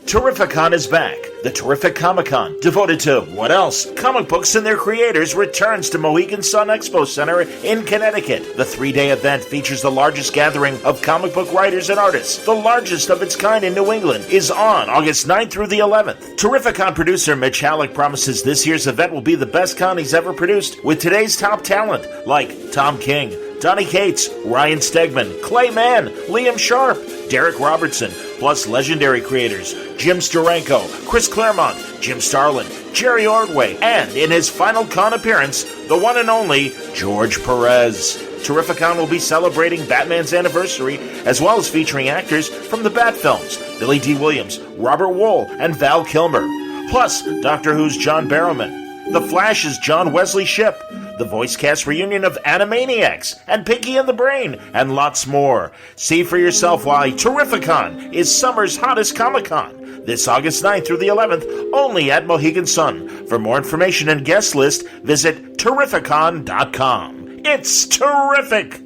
Terrificon is back. The Terrific Comic-Con, devoted to, what else? Comic books and their creators, returns to Mohegan Sun Expo Center in Connecticut. The 3-day event features the largest gathering of comic book writers and artists. The largest of its kind in New England is on August 9th through the 11th. Terrificon producer Mitch Halleck promises this year's event will be the best con he's ever produced, with today's top talent like Tom King, Donny Cates, Ryan Stegman, Clay Mann, Liam Sharp, Derek Robertson, plus legendary creators Jim Steranko, Chris Claremont, Jim Starlin, Jerry Ordway, and in his final con appearance, the one and only George Perez. Terrificon will be celebrating Batman's anniversary, as well as featuring actors from the Bat films, Billy D. Williams, Robert Wool, and Val Kilmer. Plus, Doctor Who's John Barrowman, The Flash's John Wesley Shipp, the voice cast reunion of Animaniacs, and Pinky and the Brain, and lots more. See for yourself why Terrificon is summer's hottest Comic-Con, this August 9th through the 11th, only at Mohegan Sun. For more information and guest list, visit Terrificon.com. It's terrific!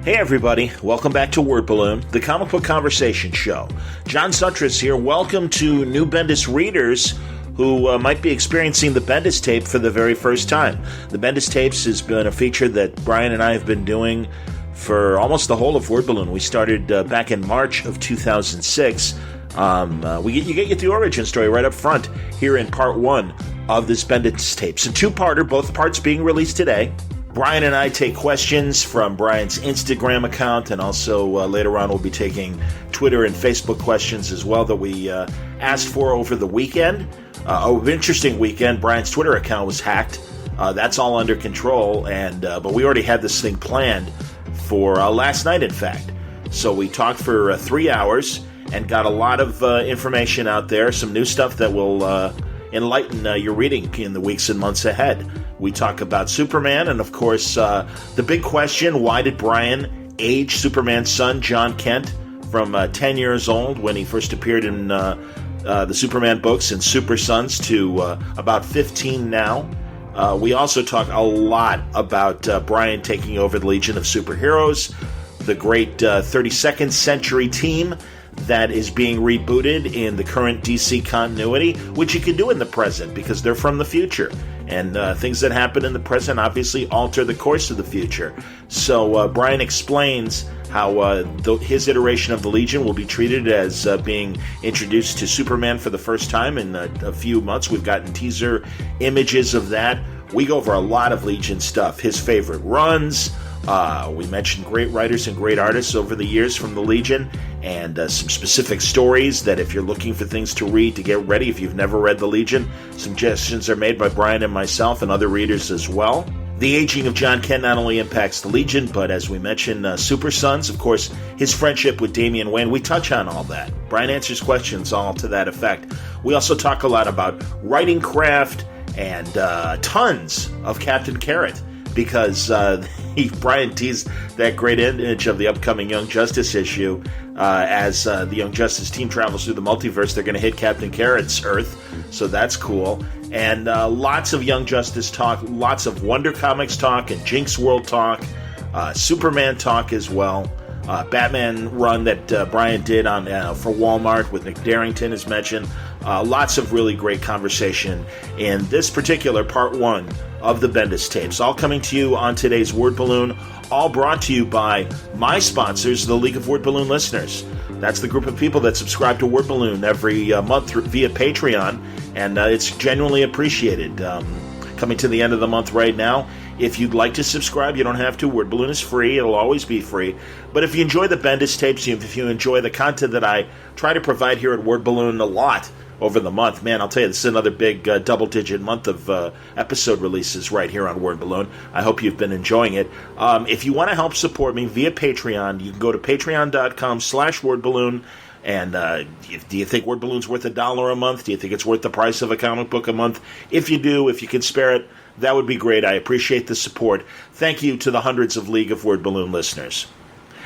Hey everybody, welcome back to Word Balloon, the comic book conversation show. John Sutras here. Welcome to new Bendis readers who might be experiencing the Bendis tape for the very first time. The Bendis tapes has been a feature that Brian and I have been doing for almost the whole of Word Balloon. We started back in March of 2006. You get the origin story right up front here in part one of this Bendis tape. It's a two-parter, both parts being released today. Brian and I take questions from Brian's Instagram account, and also later on we'll be taking Twitter and Facebook questions as well that we asked for over the weekend. An interesting weekend. Brian's Twitter account was hacked. That's all under control, and but we already had this thing planned for last night, in fact. So we talked for 3 hours and got a lot of information out there, some new stuff that will enlighten your reading in the weeks and months ahead. We talk about Superman, and of course, the big question, why did Brian age Superman's son, Jon Kent, from 10 years old when he first appeared in the Superman books and Super Sons to about 15 now. We also talk a lot about Brian taking over the Legion of Superheroes, the great 32nd Century team that is being rebooted in the current DC continuity, which you can do in the present because they're from the future. And things that happen in the present obviously alter the course of the future. So Brian explains how his iteration of the Legion will be treated as being introduced to Superman for the first time in a few months. We've gotten teaser images of that. We go over a lot of Legion stuff, his favorite runs. We mentioned great writers and great artists over the years from the Legion, and some specific stories that if you're looking for things to read to get ready, if you've never read the Legion, suggestions are made by Brian and myself and other readers as well. The aging of Jon Kent not only impacts the Legion, but as we mentioned, Super Sons, of course, his friendship with Damian Wayne. We touch on all that. Brian answers questions all to that effect. We also talk a lot about writing craft and tons of Captain Carrot, because Brian teased that great image of the upcoming Young Justice issue. As the Young Justice team travels through the multiverse, they're going to hit Captain Carrot's Earth, so that's cool. And lots of Young Justice talk, lots of Wonder Comics talk and Jinxworld talk, Superman talk as well. Batman run that Brian did on for Walmart with Nick Darrington is mentioned. Lots of really great conversation in this particular part one of the Bendis tapes. All coming to you on today's Word Balloon, all brought to you by my sponsors, the League of Word Balloon listeners. That's the group of people that subscribe to Word Balloon every month via Patreon, and it's genuinely appreciated. Coming to the end of the month right now. If you'd like to subscribe, you don't have to. Word Balloon is free. It'll always be free. But if you enjoy the Bendis tapes, if you enjoy the content that I try to provide here at Word Balloon a lot over the month, man, I'll tell you, this is another big double-digit month of episode releases right here on Word Balloon. I hope you've been enjoying it. If you want to help support me via Patreon, you can go to patreon.com/wordballoon. And do you think Word Balloon's worth $1 a month? Do you think it's worth the price of a comic book a month? If you do, if you can spare it, that would be great. I appreciate the support. Thank you to the hundreds of League of Word Balloon listeners.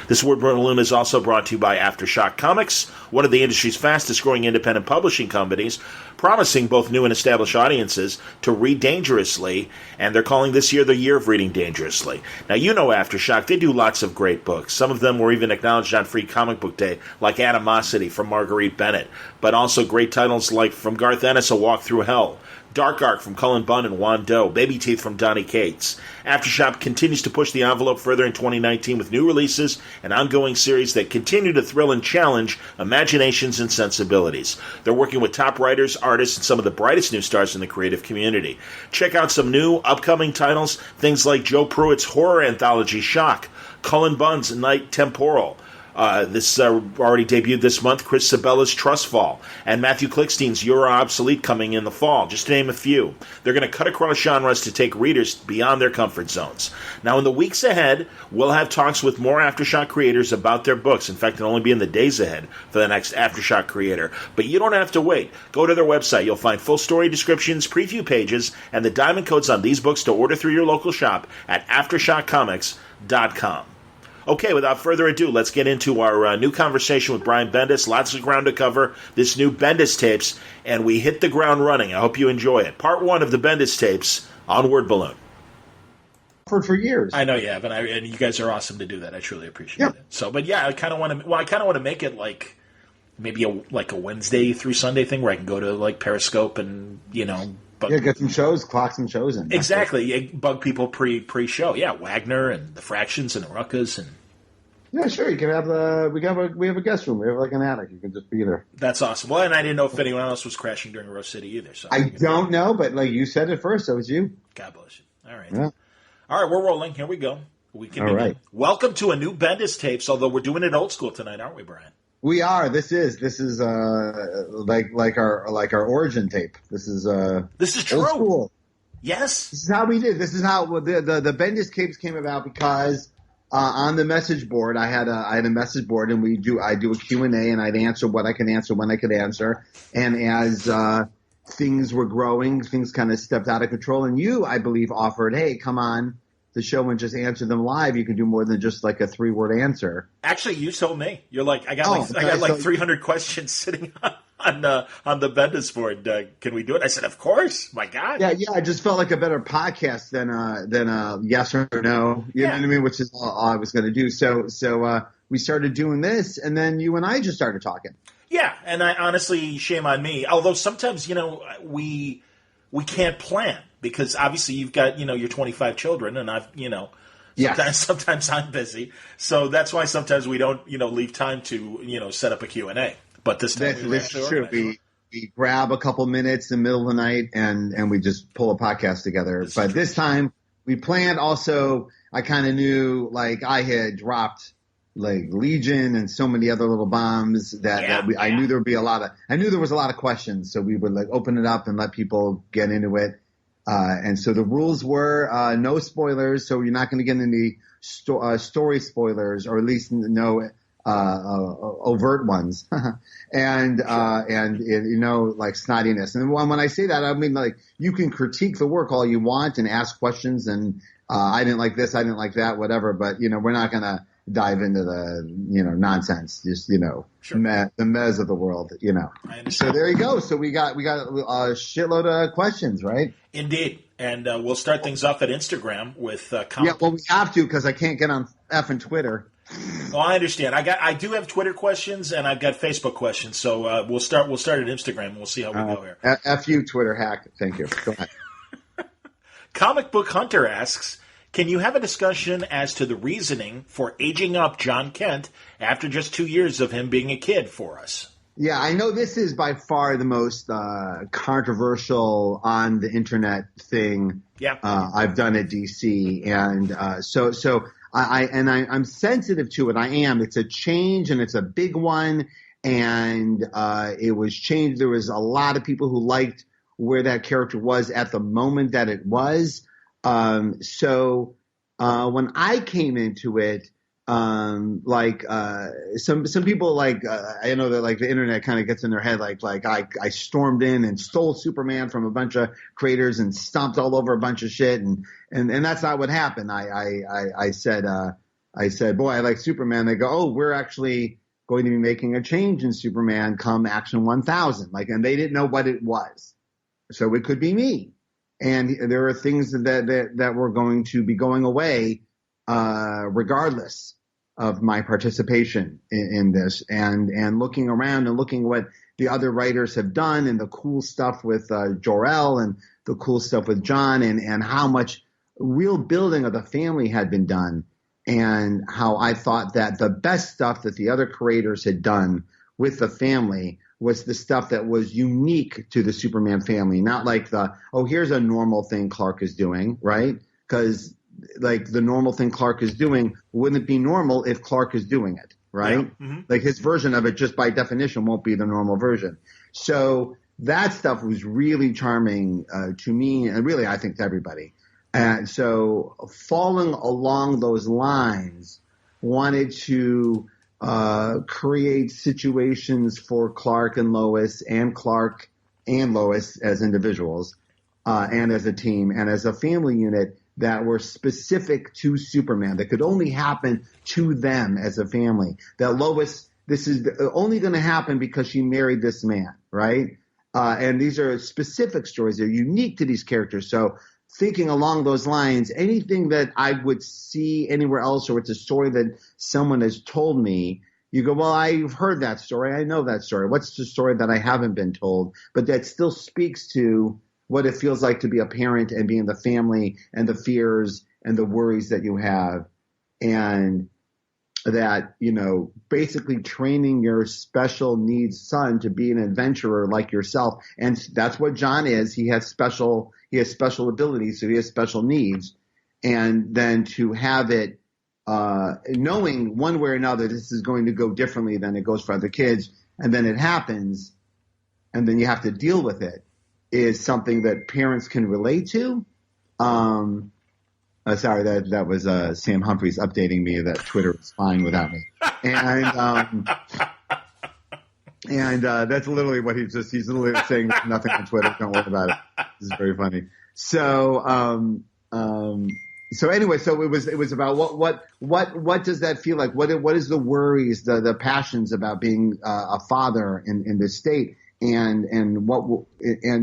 This word balloon is also brought to you by Aftershock Comics, one of the industry's fastest-growing independent publishing companies, promising both new and established audiences to read dangerously, and they're calling this year the year of reading dangerously. Now, you know Aftershock. They do lots of great books. Some of them were even acknowledged on Free Comic Book Day, like Animosity from Marguerite Bennett, but also great titles like from Garth Ennis, A Walk Through Hell, Dark Arc from Cullen Bunn and Juan Doe, Baby Teeth from Donny Cates. Aftershock continues to push the envelope further in 2019 with new releases and ongoing series that continue to thrill and challenge imaginations and sensibilities. They're working with top writers, artists, and some of the brightest new stars in the creative community. Check out some new upcoming titles, things like Joe Pruitt's horror anthology Shock, Cullen Bunn's Night Temporal. This already debuted this month, Chris Sabella's Trustfall, and Matthew Klickstein's You're Obsolete coming in the fall, just to name a few. They're going to cut across genres to take readers beyond their comfort zones. Now, in the weeks ahead, we'll have talks with more Aftershock creators about their books. In fact, it'll only be in the days ahead for the next Aftershock creator. But you don't have to wait. Go to their website. You'll find full story descriptions, preview pages, and the diamond codes on these books to order through your local shop at AftershockComics.com. Okay, without further ado, let's get into our new conversation with Brian Bendis. Lots of ground to cover, this new Bendis tapes, and we hit the ground running. I hope you enjoy it. Part 1 of the Bendis tapes on Word Balloon. For years. I know you have, and you guys are awesome to do that. I truly appreciate it. So, but yeah, I kind of want to make it like maybe a Wednesday through Sunday thing where I can go to like Periscope and get some shows, clock some shows in. Exactly, bug people pre-show. Yeah, Wagner and the Fractions and the Ruckas and. Yeah, sure. You can have we have a guest room. We have like an attic. You can just be there. That's awesome. Well, and I didn't know if anyone else was crashing during Rose City either. So I don't know, but like you said it first, so it's you. God bless you. All right. Yeah. All right, we're rolling. Here we go. We can begin. Right. Welcome to a new Bendis tapes, although we're doing it old school tonight, aren't we, Brian? We are. This is like our origin tape. This is true. Old school. Yes. This is how we did. This is how the Bendis tapes came about because on the message board I had a message board and I do a Q&A and I'd answer what I could answer when I could answer, and as things were growing, things kind of stepped out of control, and you, I believe, offered, hey, come on the show and just answer them live. You can do more than just like a 3-word answer. Actually, you told me. You're like, I got 300 questions sitting on the Bendis board. Can we do it? I said, of course. My God. Yeah. I just felt like a better podcast than yes or no. You know what I mean? Which is all I was going to do. So we started doing this, and then you and I just started talking. Yeah, and I honestly, shame on me. Although sometimes, we can't plan because obviously you've got, your 25 children, and I've, sometimes I'm busy. So that's why sometimes we don't, leave time to, set up a Q&A. But this time that's true. We grab a couple minutes in the middle of the night and we just pull a podcast together. But this time we planned. Also, I kind of knew like I had dropped like Legion and so many other little bombs I knew there would be I knew there was a lot of questions. So we would like open it up and let people get into it. And so the rules were no spoilers. So you're not going to get any story spoilers, or at least no overt ones, and like snottiness. And when I say that, I mean like you can critique the work all you want and ask questions, and I didn't like this, I didn't like that, whatever. But we're not gonna dive into the nonsense, just the mez of the world, So there you go. So we got a shitload of questions, right? Indeed. And we'll start things off at Instagram with yeah. Well, we have to because I can't get on effing Twitter. Oh, I understand. I do have Twitter questions and I've got Facebook questions. So we'll start at Instagram and we'll see how we go here. F you, Twitter hack. Thank you. Go ahead. Comic Book Hunter asks, can you have a discussion as to the reasoning for aging up Jon Kent after just 2 years of him being a kid for us? Yeah, I know this is by far the most controversial on the internet thing I've done at DC, and so I'm sensitive to it. I am. It's a change, and it's a big one, and it was changed. There was a lot of people who liked where that character was at the moment that it was. So when I came into it, some people like I know that like the internet kind of gets in their head like I stormed in and stole Superman from a bunch of creators and stomped all over a bunch of shit, and that's not what happened. I said I said, boy, I like Superman. They go, oh, we're actually going to be making a change in Superman come Action 1000. And they didn't know what it was. So it could be me. And there are things that were going to be going away, regardless of my participation in this, and looking around and looking what the other writers have done and the cool stuff with Jor-El and the cool stuff with Jon and how much real building of the family had been done, and how I thought that the best stuff that the other creators had done with the family was the stuff that was unique to the Superman family, not like here's a normal thing Clark is doing, right? Because the normal thing Clark is doing wouldn't be normal if Clark is doing it, right? Yeah. Mm-hmm. His version of it, just by definition, won't be the normal version. So that stuff was really charming to me, and really, I think, to everybody. And so following along those lines, wanted to create situations for Clark and Lois as individuals, and as a team and as a family unit that were specific to Superman, that could only happen to them as a family. That Lois, this is only going to happen because she married this man, right? And these are specific stories. They're unique to these characters. So thinking along those lines, anything that I would see anywhere else, or it's a story that someone has told me, you go, well, I've heard that story. I know that story. What's the story that I haven't been told, but that still speaks to what it feels like to be a parent and be in the family and the fears and the worries that you have. And that, basically training your special needs son to be an adventurer like yourself. And that's what Jon is. He has special abilities, so he has special needs. And then to have it, knowing one way or another, this is going to go differently than it goes for other kids. And then it happens, and then you have to deal with it, is something that parents can relate to. Sorry, that was Sam Humphries updating me that Twitter is fine without me. And that's literally what he's literally saying nothing on Twitter. Don't worry about it. This is very funny. So anyway, so it was about what does that feel like? What is the worries, the passions about being a father in this state? And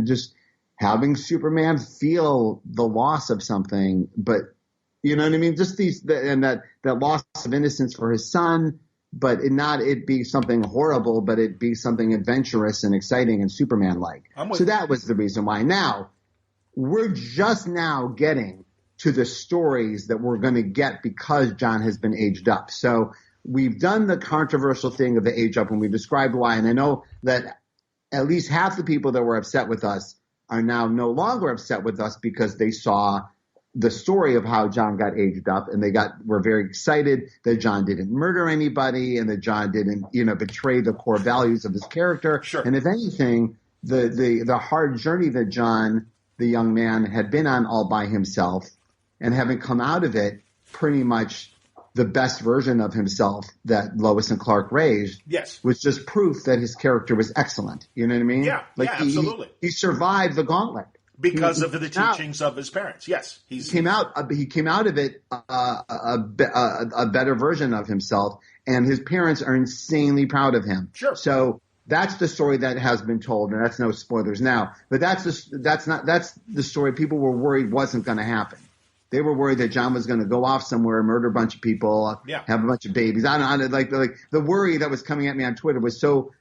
just having Superman feel the loss of something, but you know what I mean? Just that loss of innocence for his son, but it be something horrible, but it be something adventurous and exciting and Superman-like. So that was the reason why. Now, we're just now getting to the stories that we're going to get because Jon has been aged up. So we've done the controversial thing of the age up, and we've described why. And I know that at least half the people that were upset with us are now no longer upset with us because they saw the story of how Jon got aged up, and were very excited that Jon didn't murder anybody and that Jon didn't, betray the core values of his character. Sure. And if anything, the hard journey that Jon, the young man, had been on all by himself, and having come out of it pretty much the best version of himself that Lois and Clark raised, yes, was just proof that his character was excellent. You know what I mean? Yeah, absolutely. He survived the gauntlet because of the teachings of his parents. Yes, he came out of it a better version of himself, and his parents are insanely proud of him. Sure. So that's the story that has been told, and that's no spoilers now. But that's the story people were worried wasn't going to happen. They were worried that Jon was going to go off somewhere, murder a bunch of people, have a bunch of babies. I don't know, like the worry that was coming at me on Twitter was so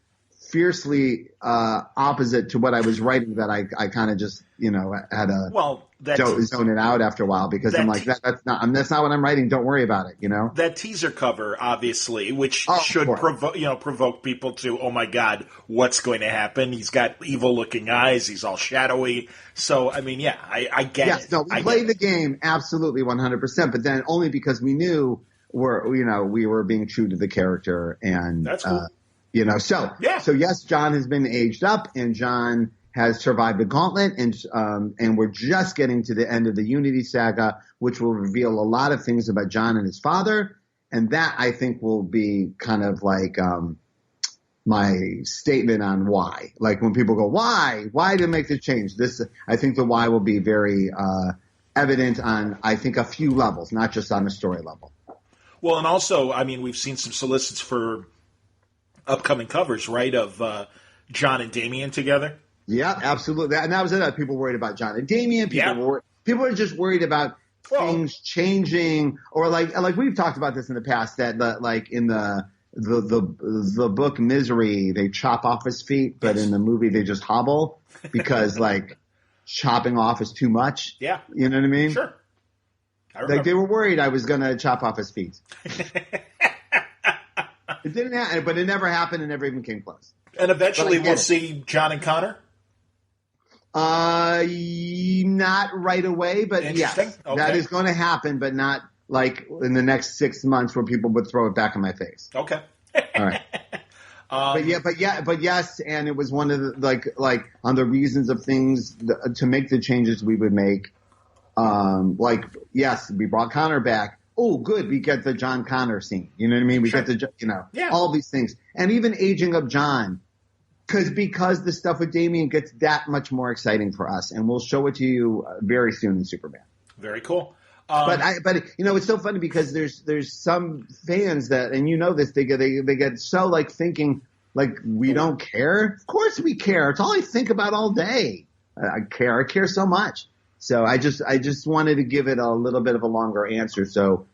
fiercely opposite to what I was writing that I kind of just had to zone it out after a while, because I'm like that's not what I'm writing. Don't worry about it. That teaser cover, obviously, which should provoke people to, oh my God, what's going to happen? He's got evil looking eyes. He's all shadowy. So I mean, I get it. Yes, no, we played the game absolutely 100%, but then only because we knew we were being true to the character, and that's cool. So yes, Jon has been aged up, and Jon has survived the gauntlet, and we're just getting to the end of the Unity saga, which will reveal a lot of things about Jon and his father, and that I think will be kind of like my statement on why. Like when people go, why to make the change? This, I think the why will be very evident on, I think, a few levels, not just on a story level. Well, and also, I mean, we've seen some solicits for upcoming covers, right, of Jon and Damian together. Yeah, absolutely. And that was it. People worried about Jon and Damian. People were just worried about things changing, or like we've talked about this in the past, that like in the book Misery, they chop off his feet, but in the movie they just hobble because like chopping off is too much. Yeah. You know what I mean? Sure. Like they were worried I was going to chop off his feet. It didn't happen, but it never happened and never even came close. And eventually we'll see Jon and Connor? Not right away, but yes, okay. That is going to happen, but not like in the next 6 months where people would throw it back in my face. Okay. All right. But yes, and it was one of the like on the reasons of things to make the changes we would make. Yes, we brought Connor back. Oh, good, we get the Jon Connor scene. You know what I mean? We get the all these things, and even aging of Jon. Because the stuff with Damian gets that much more exciting for us, and we'll show it to you very soon in Superman. Very cool. But it's so funny because there's some fans that, and you know this, they get so like thinking like we don't care. Of course we care. It's all I think about all day. I care so much. So I just wanted to give it a little bit of a longer answer so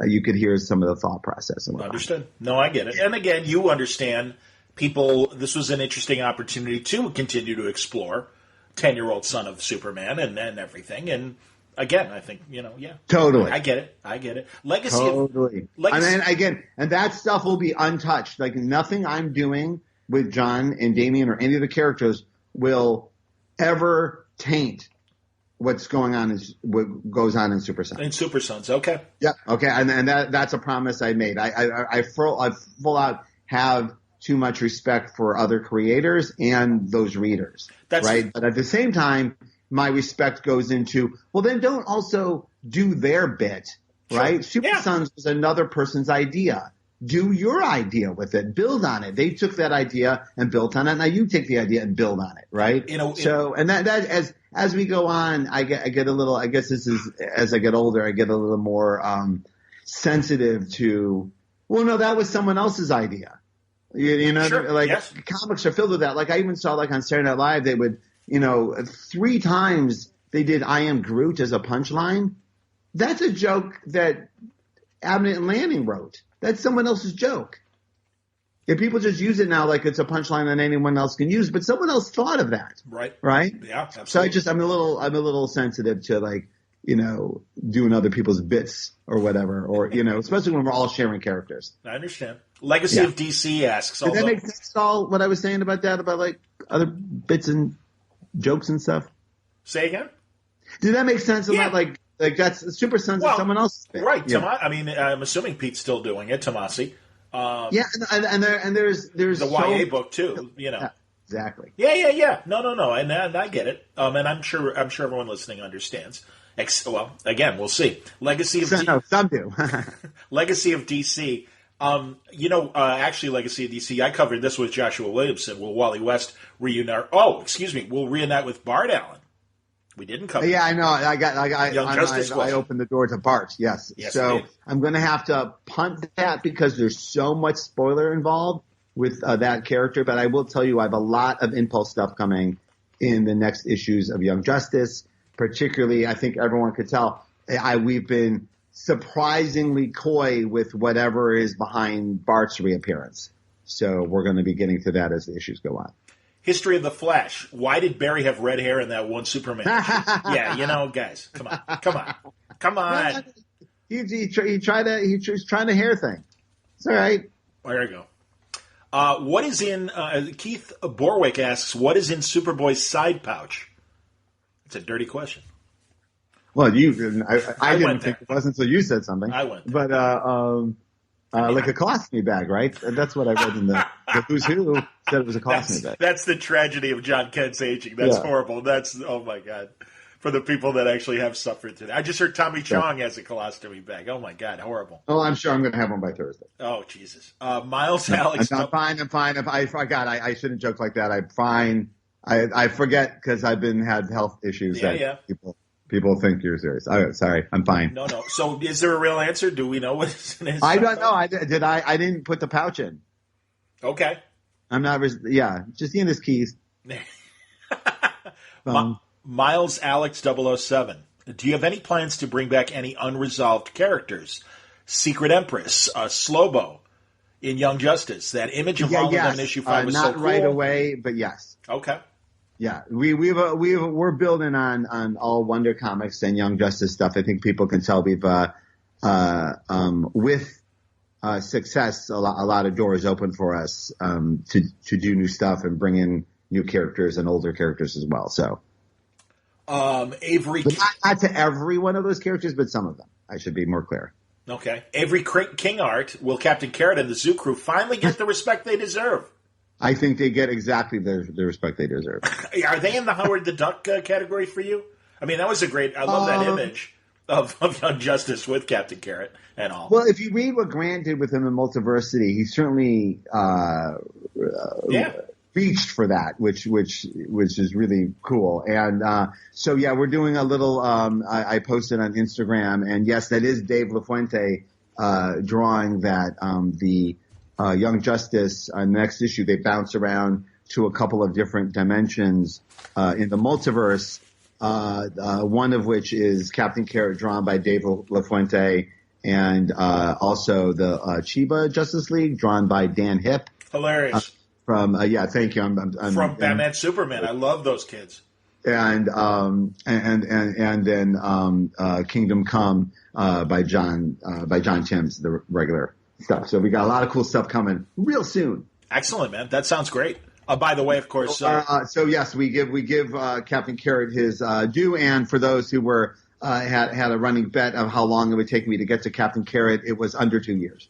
you could hear some of the thought process. Understood. No, I get it. And again, you understand. People, this was an interesting opportunity to continue to explore 10-year-old son of Superman and everything. And again, I think, Totally. I get it. Legacy. Totally. And that stuff will be untouched. Like nothing I'm doing with Jon and Damian or any of the characters will ever taint what goes on in Super Sons. In Super Sons, okay. Yeah, okay. And that's a promise I made. I full out have too much respect for other creators and those readers, right? But at the same time, my respect goes into, well, then don't also do their bit, right? Super Sons was another person's idea. Do your idea with it. Build on it. They took that idea and built on it. Now you take the idea and build on it, right? That as we go on, I get a little, I guess this is, as I get older, I get a little more sensitive to, well, no, that was someone else's idea. Comics are filled with that. Like I even saw like on Saturday Night Live, they would, 3 times they did I Am Groot as a punchline. That's a joke that Abnett and Lanning wrote. That's someone else's joke. If people just use it now like it's a punchline that anyone else can use, but someone else thought of that. Right? Yeah, absolutely. So I'm a little sensitive to like, doing other people's bits or whatever, or, especially when we're all sharing characters. I understand. Legacy of DC asks. Did that make sense at all, what I was saying about that, about like other bits and jokes and stuff? Say again? Did that make sense about like that's Super Sons of someone else's bit? Right. Yeah. I mean, I'm assuming Pete's still doing it, Tomasi. And there's the YA book too, Yeah, exactly. Yeah. No. And I get it. And I'm sure everyone listening understands. Again, we'll see. Legacy of some do. Legacy of DC. Actually, Legacy of DC. I covered this with Joshua Williamson. Will Wally West reunite? We'll reunite with Bart Allen. We didn't cover. Yeah, I know. I opened the door to Bart. Yes. So indeed. I'm going to have to punt that because there's so much spoiler involved with that character. But I will tell you, I have a lot of Impulse stuff coming in the next issues of Young Justice. Particularly, I think everyone could tell, we've been surprisingly coy with whatever is behind Bart's reappearance. So we're going to be getting to that as the issues go on. History of the Flash. Why did Barry have red hair in that one Superman issue? Yeah, guys, come on. He's trying a hair thing. It's all right. There you go. What is in Keith Borwick asks, what is in Superboy's side pouch? It's a dirty question. Well, I didn't think it was until you said something. I went there. But like a colostomy bag, right? That's what I read in the Who's Who said it was a colostomy bag. That's the tragedy of Jon Kent's aging. That's horrible. That's, oh my God. For the people that actually have suffered today. I just heard Tommy Chong has a colostomy bag. Oh my God, horrible. Oh, I'm sure I'm going to have one by Thursday. Oh, Jesus. Miles Alex. I'm fine. If I forgot, I shouldn't joke like that. I'm fine. I forget because I've had health issues. People People think you're serious. Oh, sorry, I'm fine. No. So is there a real answer? Do we know what is in his I don't know. I didn't put the pouch in. Okay. I'm not. Yeah, just in his keys. Miles Alex 007. Do you have any plans to bring back any unresolved characters? Secret Empress, Slobo in Young Justice. That image of all of them in issue 5 was so cool. Not right away, but yes. Okay. Yeah, we're building on all Wonder Comics and Young Justice stuff. I think people can tell we've with success, a lot of doors open for us to do new stuff and bring in new characters and older characters as well. So, Avery, but not to every one of those characters, but some of them. I should be more clear. Okay, Avery King art. Will Captain Carrot and the Zoo Crew finally get the respect they deserve? I think they get exactly the respect they deserve. Are they in the Howard the Duck category for you? I mean, that was a great. I love that image of Young Justice with Captain Carrot and all. Well, if you read what Grant did with him in Multiversity, he certainly reached for that, which is really cool. And so yeah, we're doing a little. I posted on Instagram, and yes, that is Dave LaFuente drawing that the Young Justice next issue. They bounce around to a couple of different dimensions in the multiverse. One of which is Captain Carrot drawn by Dave LaFuente, and also the Chiba Justice League drawn by Dan Hipp. Hilarious. Thank you. I'm from Batman Superman. I love those kids. And then Kingdom Come by John Timms, the regular stuff. So we got a lot of cool stuff coming real soon. Excellent, man. That sounds great. By the way, of course. So yes, we give Captain Carrot his due, and for those who were had a running bet of how long it would take me to get to Captain Carrot, it was under 2 years.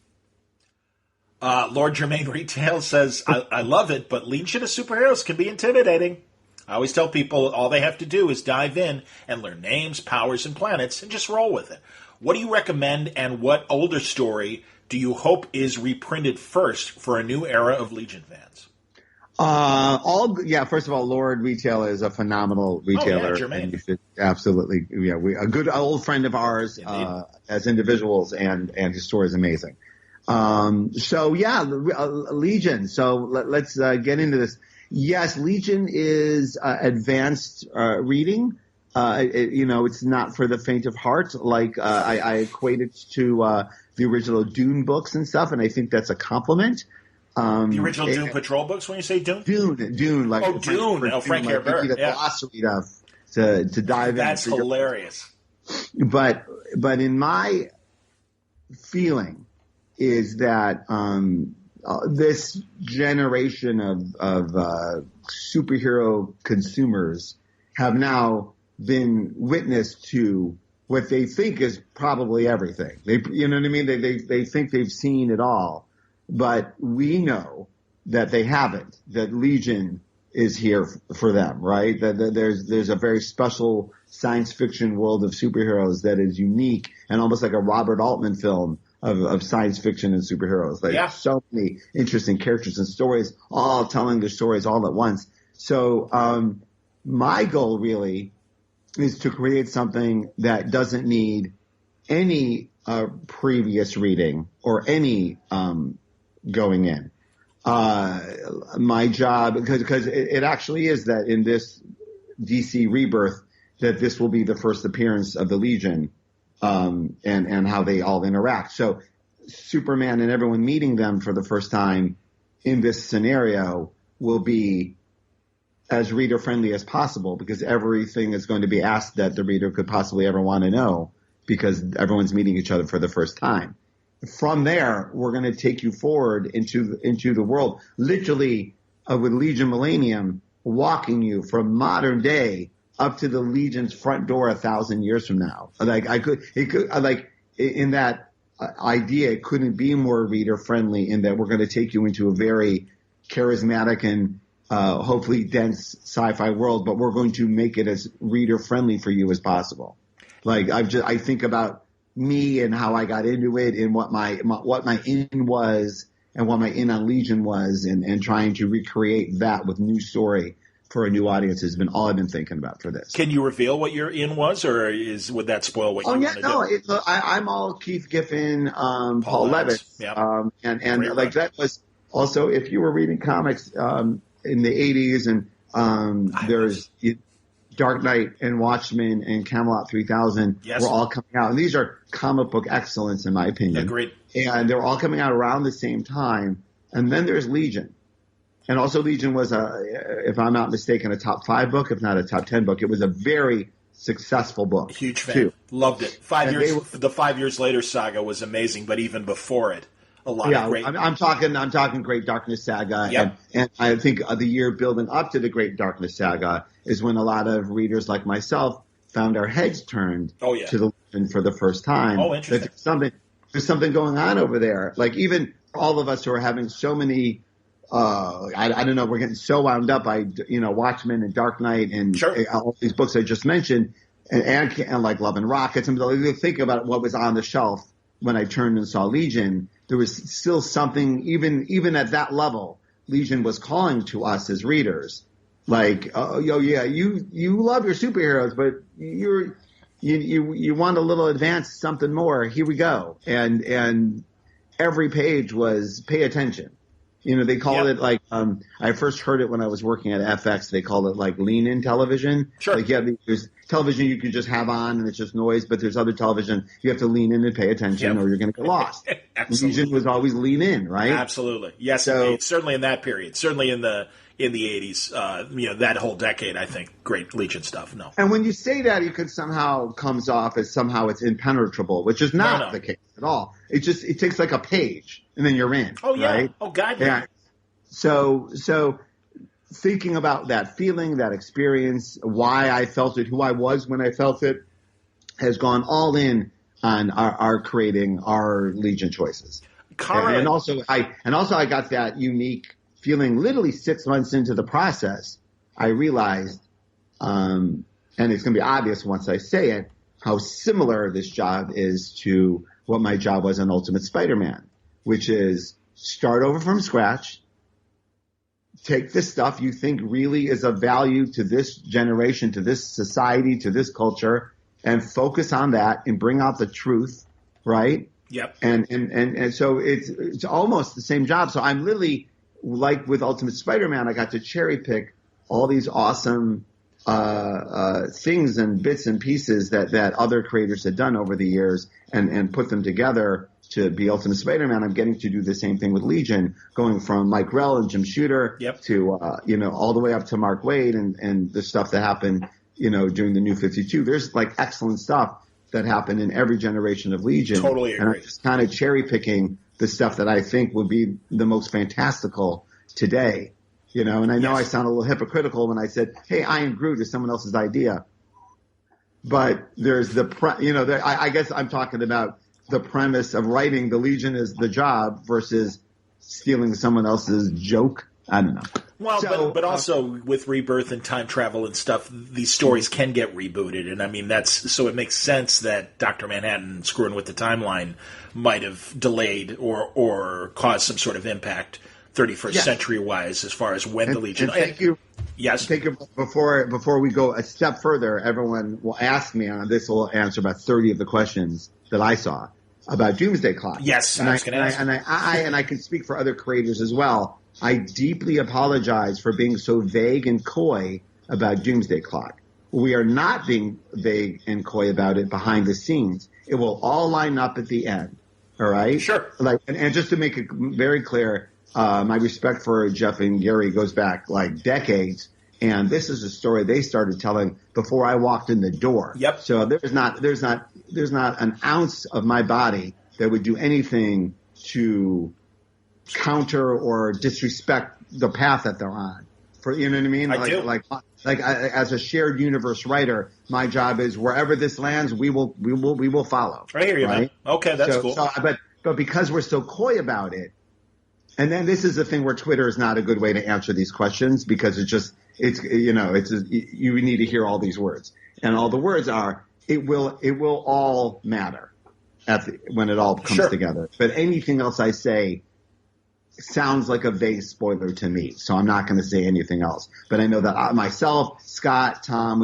Lord Germain Retail says, I love it, but Legion of Superheroes can be intimidating. I always tell people all they have to do is dive in and learn names, powers, and planets, and just roll with it. What do you recommend, and what older story do you hope is reprinted first for a new era of Legion fans? First of all, Lord Retail is a phenomenal retailer. And you should absolutely, a good old friend of ours, as individuals, and his store is amazing. Legion. So let's get into this. Yes, Legion is advanced reading. It's not for the faint of heart. Like I equate it to the original Dune books and stuff, and I think that's a compliment. The original Dune Patrol books, when you say Dune? Dune. Like Dune. Frank Herbert. To dive in. That's hilarious. But in my feeling is that this generation of superhero consumers have now been witness to what they think is probably everything. You know what I mean? They think they've seen it all, but we know that they haven't. That Legion is here for them, right? That there's a very special science fiction world of superheroes that is unique and almost like a Robert Altman film of science fiction and superheroes. So many interesting characters and stories, all telling their stories all at once. So my goal really is to create something that doesn't need any previous reading or any going in. My job, because it actually is that in this DC rebirth, that this will be the first appearance of the Legion, and how they all interact. So Superman and everyone meeting them for the first time in this scenario will be as reader friendly as possible, because everything is going to be asked that the reader could possibly ever want to know, because everyone's meeting each other for the first time. From there, we're going to take you forward into the world, literally with Legion Millennium, walking you from modern day up to the Legion's front door 1,000 years from now. In that idea, it couldn't be more reader friendly, in that we're going to take you into a very charismatic and hopefully dense sci-fi world, but we're going to make it as reader friendly for you as possible. I think about me and how I got into it, and what my in was, and what my in on Legion was, and trying to recreate that with new story for a new audience has been all I've been thinking about for this. Can you reveal what your in was, or would that spoil what you want to do? I'm all Keith Giffen, Paul Levitt, yep. and like that was also, if you were reading comics in the 80s, and there's Dark Knight and Watchmen and Camelot 3000 were all coming out, and these are comic book excellence in my opinion. Agreed. And they were all coming out around the same time, and then there's Legion. And also Legion was, if I'm not mistaken, a top 5 book, if not a top 10 book. It was a very successful book. Huge fan. Too. Loved it. The 5 Years Later saga was amazing, but even before it, a lot of great. I'm talking Great Darkness Saga. Yep. And I think the year building up to the Great Darkness Saga is when a lot of readers like myself found our heads turned to the Legion for the first time. Oh, interesting. There's something going on over there. Like even all of us who are having so many, I don't know, we're getting so wound up by, Watchmen and Dark Knight and all these books I just mentioned and like Love and Rockets. And think about what was on the shelf when I turned and saw Legion. There was still something, even at that level, Legion was calling to us as readers. Like, you love your superheroes, but you want a little advanced something more. Here we go. And every page was pay attention. They called it like, I first heard it when I was working at FX. They called it like lean in television. Sure. Like, there's television you can just have on and it's just noise, but there's other television you have to lean in and pay attention or you're going to get lost. Legion was always lean in, right? Absolutely. Yes, indeed. Certainly in that period. Certainly in the 80s, that whole decade, I think, great Legion stuff. No. And when you say that, it could somehow comes off as somehow it's impenetrable, which is not the case at all. It takes like a page and then you're in. Oh, yeah. Right? Oh, God. Yeah. So thinking about that feeling, that experience, why I felt it, who I was when I felt it, has gone all in on our creating our Legion choices. And also I got that unique feeling literally 6 months into the process. I realized, and it's going to be obvious once I say it, how similar this job is to what my job was on Ultimate Spider-Man, which is start over from scratch, take the stuff you think really is of value to this generation, to this society, to this culture, and focus on that and bring out the truth, right? Yep. And so it's almost the same job. So I'm literally, like with Ultimate Spider-Man, I got to cherry pick all these awesome things and bits and pieces that other creators had done over the years and put them together to be Ultimate Spider-Man. I'm getting to do the same thing with Legion, going from Mike Grell and Jim Shooter to, all the way up to Mark Waid and the stuff that happened, during the New 52. There's like excellent stuff that happened in every generation of Legion. Totally agree. And I'm just kind of cherry picking the stuff that I think would be the most fantastical today, and I know I sound a little hypocritical when I said, hey, Iron Groot is someone else's idea. But there's I guess I'm talking about the premise of writing the Legion is the job versus stealing someone else's joke. I don't know. Well, but also with Rebirth and time travel and stuff, these stories can get rebooted. And I mean, so it makes sense that Dr. Manhattan screwing with the timeline might have delayed or caused some sort of impact 31st century wise as far as when the Legion. And thank you. Yes. Before we go a step further, everyone will ask me, and this will answer about 30 of the questions that I saw about Doomsday Clock. Yes, I was going to ask. And I can speak for other creators as well. I deeply apologize for being so vague and coy about Doomsday Clock. We are not being vague and coy about it behind the scenes. It will all line up at the end. All right? Sure. And just to make it very clear, my respect for Jeff and Gary goes back like decades. And this is a story they started telling before I walked in the door. Yep. So there's not an ounce of my body that would do anything to counter or disrespect the path that they're on. You know what I mean? I do. As a shared universe writer, my job is wherever this lands, we will follow. I hear you, right? Man. Okay, that's cool. But because we're so coy about it, and then this is the thing where Twitter is not a good way to answer these questions because you need to hear all these words, and all the words are it will all matter when it all comes together. But anything else I say sounds like a vague spoiler to me, so I'm not going to say anything else. But I know that myself, Scott, Tom,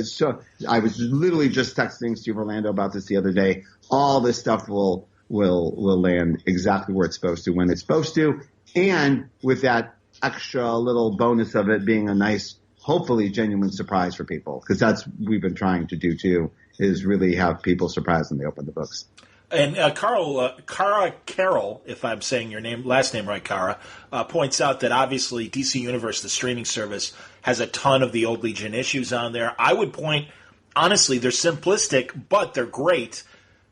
so I was literally just texting Steve Orlando about this the other day. All this stuff will land exactly where it's supposed to, when it's supposed to, and with that extra little bonus of it being a nice, hopefully genuine surprise for people, because that's what we've been trying to do too, is really have people surprised when they open the books. And Cara Carroll, if I'm saying your last name right, Cara, points out that obviously DC Universe, the streaming service, has a ton of the old Legion issues on there. I would point, honestly, they're simplistic, but they're great.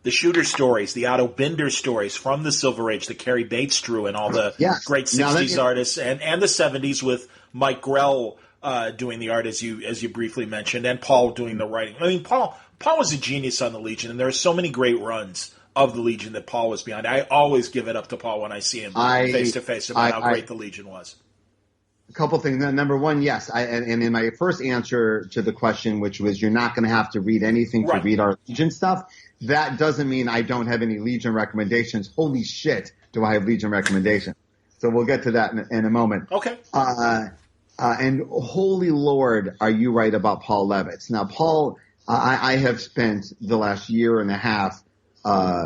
The Shooter stories, the Otto Binder stories from the Silver Age that Carrie Bates drew, and all the great 60s artists and the 70s with Mike Grell doing the art, as you briefly mentioned, and Paul doing the writing. I mean, Paul was a genius on the Legion, and there are so many great runs of the Legion that Paul was behind. I always give it up to Paul when I see him face to face about how great the Legion was. A couple things. Number one, yes, and in my first answer to the question, which was you're not going to have to read anything to read our Legion stuff, that doesn't mean I don't have any Legion recommendations. Holy shit, do I have Legion recommendations? So we'll get to that in a moment. Okay. And holy Lord, are you right about Paul Levitz? Now, Paul, I have spent the last year and a half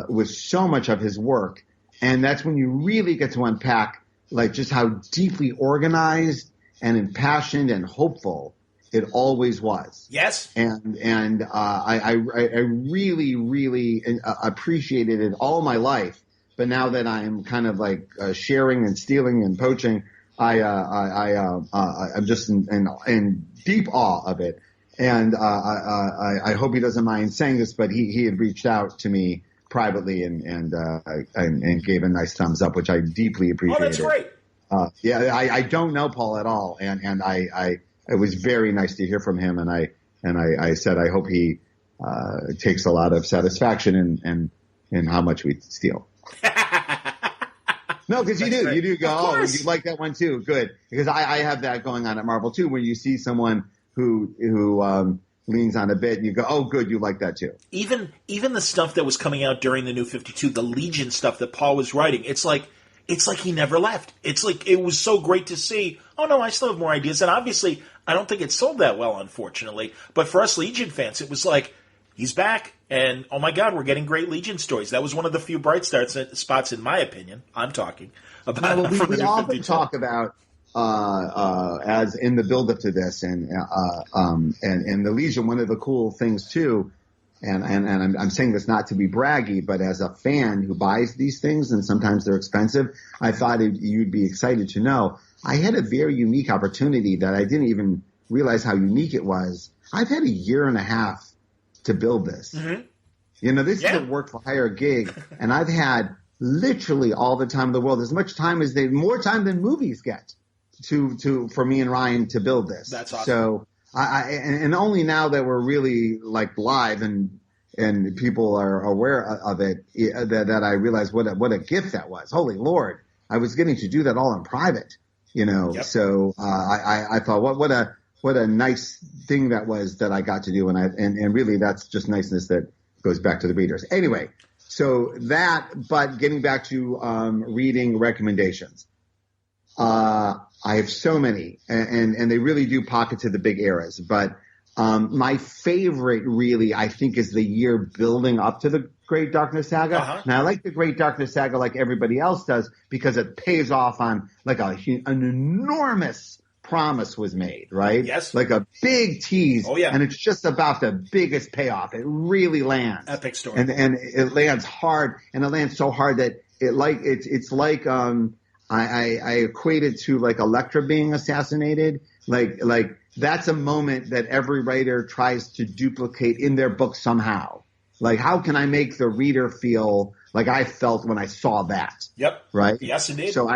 with so much of his work, and that's when you really get to unpack like just how deeply organized and impassioned and hopeful it always was. Yes. And I really, really appreciated it all my life, but now that I'm kind of like sharing and stealing and poaching, I'm just in deep awe of it. And I hope he doesn't mind saying this, but he had reached out to me privately and gave a nice thumbs up, which I deeply appreciated. Oh, that's great. I don't know Paul at all, and it was very nice to hear from him, and I said I hope he takes a lot of satisfaction in how much we steal. No, because you do go, oh, you like that one too, good, because I have that going on at Marvel too, when you see someone who leans on a bit, and you go, oh, good, you like that too. Even the stuff that was coming out during the New 52, the Legion stuff that Paul was writing, it's like he never left. It's like it was so great to see. Oh no, I still have more ideas, and obviously I don't think it sold that well, unfortunately. But for us Legion fans, it was like he's back, and oh my God, we're getting great Legion stories. That was one of the few bright spots, in my opinion. I'm talking about. Well, we often talk about. As in the build up to this and the Legion, one of the cool things too, and I'm saying this not to be braggy, but as a fan who buys these things, and sometimes they're expensive, I thought you'd be excited to know I had a very unique opportunity that I didn't even realize how unique it was. I've had a year and a half to build this. Mm-hmm. You know, this is a work for hire gig, and I've had literally all the time in the world, as much time as more time than movies get. For me and Ryan to build this. That's awesome. So and only now that we're really like live and people are aware of it, that I realized what a gift that was. Holy Lord. I was getting to do that all in private, you know. Yep. So, I thought what a nice thing that was that I got to do. And really that's just niceness that goes back to the readers. Anyway, so but getting back to, reading recommendations. I have so many, and they really do pocket to the big eras. But my favorite, really, I think, is the year building up to the Great Darkness Saga. Uh-huh. Now, I like the Great Darkness Saga like everybody else does because it pays off on like an enormous promise was made, right? Yes. Like a big tease. Oh, yeah. And it's just about the biggest payoff. It really lands. Epic story. And it lands hard, and it lands so hard that it's like I equate it to like Elektra being assassinated. Like that's a moment that every writer tries to duplicate in their book somehow. Like, how can I make the reader feel like I felt when I saw that? Yep. Right? Yes, indeed. So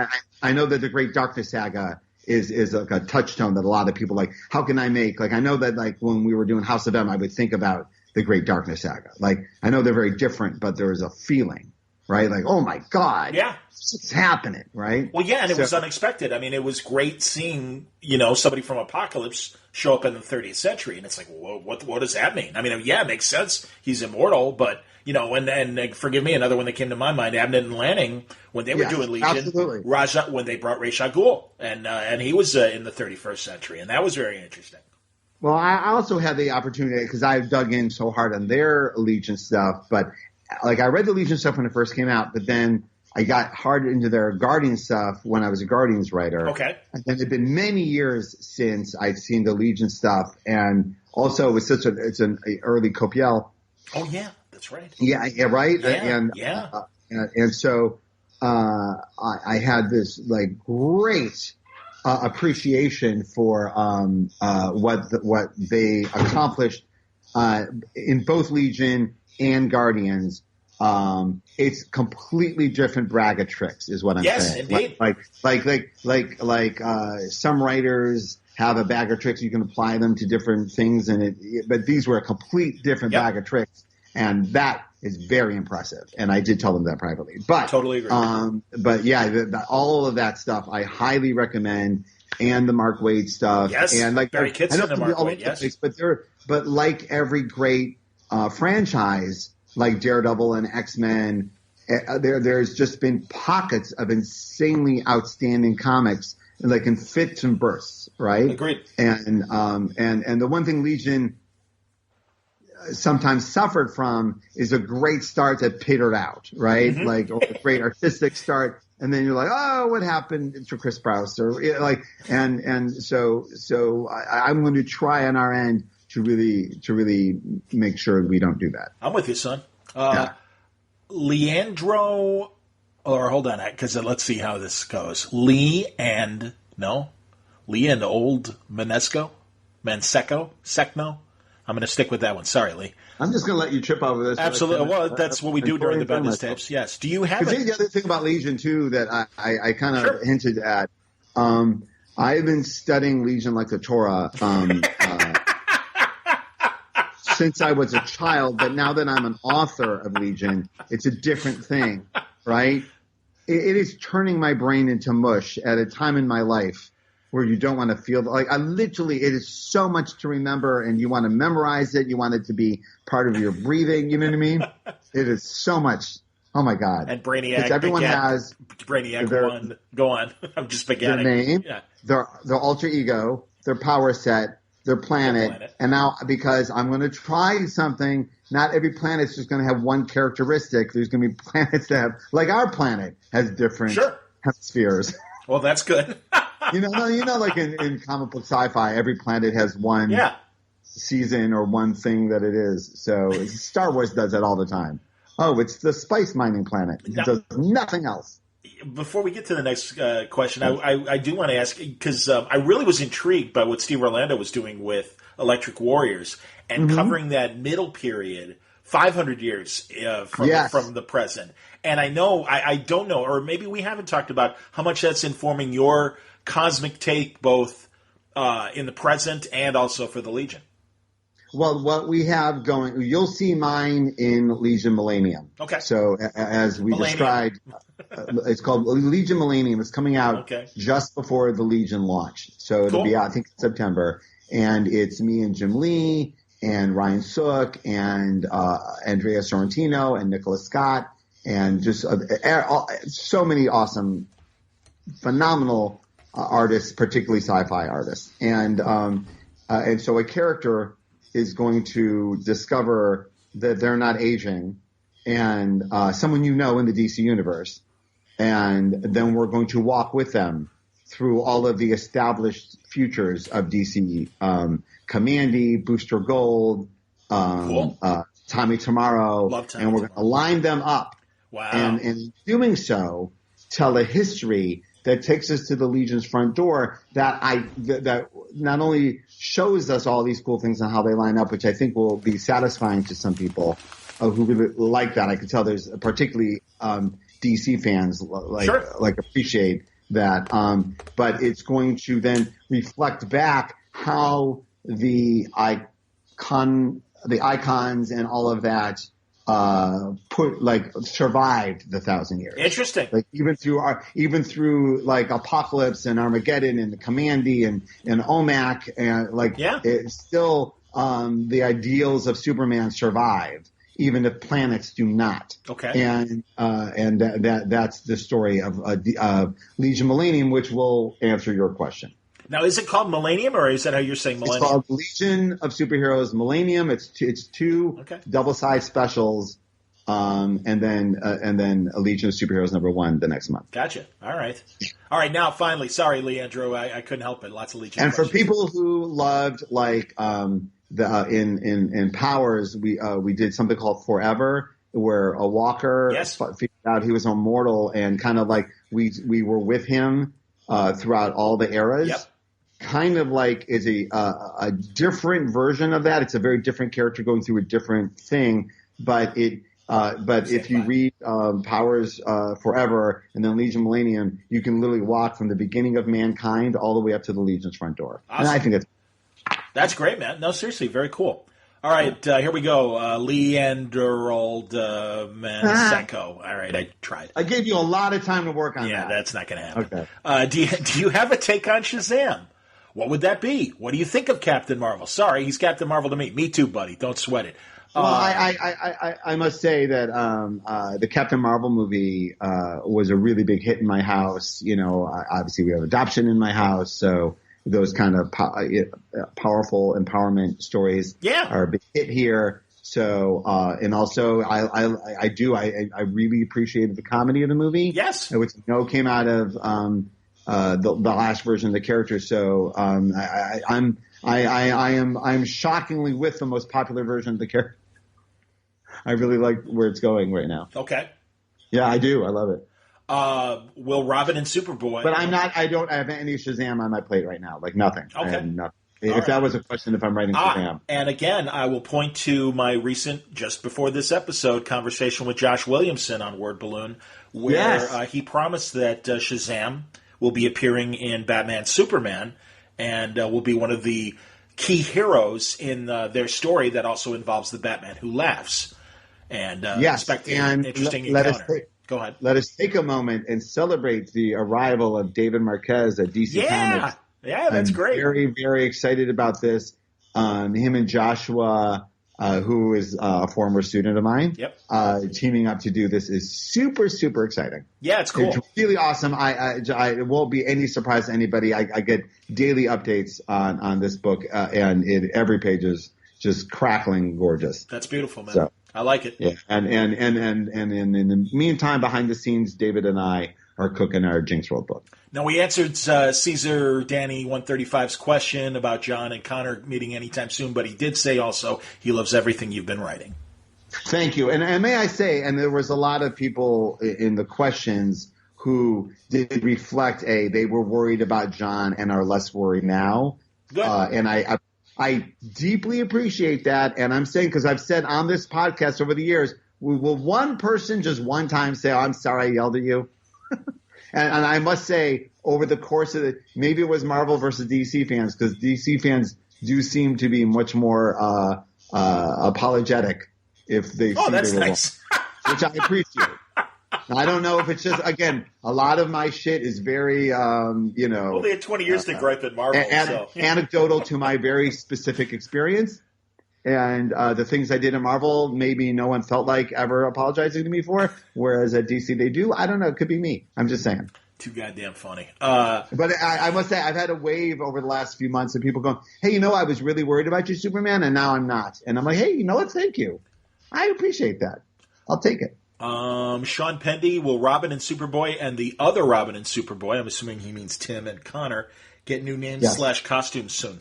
I know that the Great Darkness Saga is like a touchstone that a lot of people like. How can I make, like, I know that like when we were doing House of M, I would think about the Great Darkness Saga. Like, I know they're very different, but there is a feeling. right? Like, oh my God. Yeah. It's happening, right? Well, yeah, and it was unexpected. I mean, it was great seeing, somebody from Apocalypse show up in the 30th century, and it's like, well, what does that mean? I mean, yeah, it makes sense. He's immortal, but, and forgive me, another one that came to my mind, Abnett and Lanning, when they were doing Legion, absolutely. when they brought Ra's al Ghul, and he was in the 31st century, and that was very interesting. Well, I also had the opportunity, because I dug in so hard on their Legion stuff, but, like, I read the Legion stuff when it first came out, but then I got hard into their Guardian stuff when I was a Guardians writer. Okay. And then it's been many years since I've seen the Legion stuff. And also it was it's an early Copiel. Oh, yeah, that's right. Yeah, right? Yeah, And so I had this, like, great appreciation for what they accomplished in both Legion and Guardians. It's completely different brag of tricks is what I'm saying. Indeed. Like some writers have a bag of tricks. You can apply them to different things but these were a complete different bag of tricks. And that is very impressive. And I did tell them that privately, but totally agree. But yeah, all of that stuff I highly recommend, and the Mark Waid stuff. Yes. And like Barry Kitson and Mark Waid. Yes. But like every great, franchise, like Daredevil and X-Men, there's just been pockets of insanely outstanding comics, like in fits and bursts, right? Agreed. And the one thing Legion sometimes suffered from is a great start that petered out, right? Mm-hmm. Like, or a great artistic start, and then you're like, oh, what happened to Chris Sprouse? Or so I'm going to try on our end to really make sure we don't do that. I'm with you, son. Leandro, or hold on, because let's see how this goes. Lee and Old Secno. I'm going to stick with that one. Sorry, Lee. I'm just going to let you trip over this. Absolutely. Well, that's what we do during the Bendis tapes. Yes. Do you have it? The other thing about Legion, too, that I kind of hinted at, I've been studying Legion like the Torah since I was a child, but now that I'm an author of Legion, it's a different thing, right? It is turning my brain into mush at a time in my life where you don't want to feel like it is so much to remember, and you want to memorize it. You want it to be part of your breathing. You know what I mean? It is so much. Oh my God. And Brainiac. Everyone has Brainiac one. Go on. I'm just beginning. Their name, their alter ego, their power set, their planet. And now, because I'm going to try something, not every planet's just going to have one characteristic. There's going to be planets that have, like our planet has different hemispheres. Well, that's good. Like in comic book sci-fi, every planet has one season or one thing that it is. So Star Wars does that all the time. Oh, it's the spice mining planet. It does nothing else. Before we get to the next question, I do want to ask, because I really was intrigued by what Steve Orlando was doing with Electric Warriors and covering that middle period, 500 years from the present. And I know, I don't know, or maybe we haven't talked about how much that's informing your cosmic take, both in the present and also for the Legion. Well, what we have going, you'll see mine in Legion Millennium. Okay. So as we described, it's called Legion Millennium. It's coming out just before the Legion launch. So it'll be out, I think, in September. And it's me and Jim Lee and Ryan Sook and Andrea Sorrentino and Nicholas Scott and just so many awesome, phenomenal artists, particularly sci-fi artists. And so a character is going to discover that they're not aging, and someone in the DC universe, and then we're going to walk with them through all of the established futures of DC, Kamandi, Booster Gold, Tommy Tomorrow, and we're going to line them up. Wow. And in doing so, tell a history that takes us to the Legion's front door that not only shows us all these cool things and how they line up, which I think will be satisfying to some people who really like that. I could tell there's particularly DC fans like appreciate that. But it's going to then reflect back how the icons and all of that survived the 1,000 years. Interesting. Like even through like Apocalypse and Armageddon and the Commandy and OMAC and it's still the ideals of Superman survive, even if planets do not. Okay. And that's the story of Legion Millennium, which will answer your question. Now, is it called Millennium, or is that how you're saying Millennium? It's called Legion of Superheroes Millennium. It's two double-sized specials, and then a Legion of Superheroes #1 the next month. Gotcha. All right. Now, finally, sorry, Leandro, I couldn't help it. Lots of Legion. And questions. for people who loved in Powers, we did something called Forever, where a walker figured out he was immortal, and kind of like we were with him throughout all the eras. Yep. Kind of like is a different version of that. It's a very different character going through a different thing, but if you read Powers Forever and then Legion Millennium, you can literally walk from the beginning of mankind all the way up to the Legion's front door. Awesome. And I think that's great, man. No, seriously, very cool. All right, here we go. Leandrold Mansenko. All right, I tried. I gave you a lot of time to work on that. Yeah, that's not going to happen. Okay. Do you have a take on Shazam? What would that be? What do you think of Captain Marvel? Sorry, he's Captain Marvel to me. Me too, buddy. Don't sweat it. Well, I must say that the Captain Marvel movie was a really big hit in my house. You know, obviously we have adoption in my house, so those kind of powerful empowerment stories are a big hit here. So, and also I really appreciated the comedy of the movie. Yes. Which came out of the last version of the character. So I'm shockingly with the most popular version of the character. I really like where it's going right now. Okay. Yeah, I do. I love it. Will Robin and Superboy? But I don't have any Shazam on my plate right now. Like nothing. Okay. I have nothing. If that was a question, if I'm writing Shazam. And again, I will point to my recent, just before this episode, conversation with Josh Williamson on Word Balloon, where he promised that Shazam will be appearing in Batman Superman and will be one of the key heroes in their story that also involves the Batman Who Laughs. And expect an interesting encounter. Go ahead. Let us take a moment and celebrate the arrival of David Marquez at DC Comics. Yeah, that's great. Very, very excited about this. Him and Joshua, who is a former student of mine, teaming up to do this is super, super exciting. Yeah, it's cool. It's really awesome. It won't be any surprise to anybody. I get daily updates on this book, and every page is just crackling gorgeous. That's beautiful, man. So, I like it. Yeah, and in the meantime, behind the scenes, David and I are cooking our Jinxworld book. Now, we answered Caesar Danny 135's question about John and Connor meeting anytime soon, but he did say also he loves everything you've been writing. Thank you. And may I say, and there was a lot of people in the questions who did reflect, they were worried about John and are less worried now. Good. And I deeply appreciate that. And I'm saying, because I've said on this podcast over the years, will one person just one time say, oh, I'm sorry I yelled at you? and I must say, over the course of maybe it was Marvel versus DC fans, because DC fans do seem to be much more apologetic if they see that's they were nice. wrong, which I appreciate. I don't know if it's just, again, a lot of my shit is very, Well, they had 20 years to gripe at Marvel. Anecdotal to my very specific experience. And the things I did in Marvel, maybe no one felt like ever apologizing to me for, whereas at DC they do. I don't know. It could be me. I'm just saying. Too goddamn funny. But I must say, I've had a wave over the last few months of people going, hey, I was really worried about you, Superman, and now I'm not. And I'm like, hey, you know what? Thank you. I appreciate that. I'll take it. Sean Pendy, will Robin and Superboy and the other Robin and Superboy, I'm assuming he means Tim and Connor, get new names / costumes soon?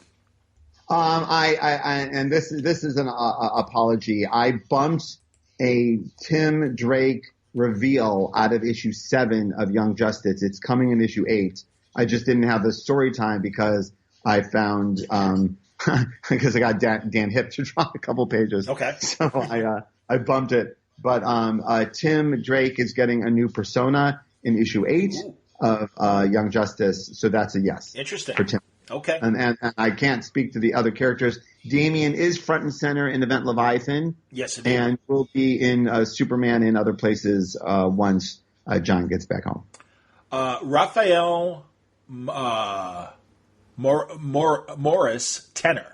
And this is an apology. I bumped a Tim Drake reveal out of issue 7 of Young Justice. It's coming in issue 8. I just didn't have the story time because I found, because I got Dan Hip to draw a couple pages. Okay. So I bumped it. But Tim Drake is getting a new persona in issue 8 of Young Justice. So that's a yes. Interesting. For Tim. Okay. And I can't speak to the other characters. Damian is front and center in Event Leviathan. Yes, indeed. And will be in Superman and other places once John gets back home. Raphael Morris Tenor.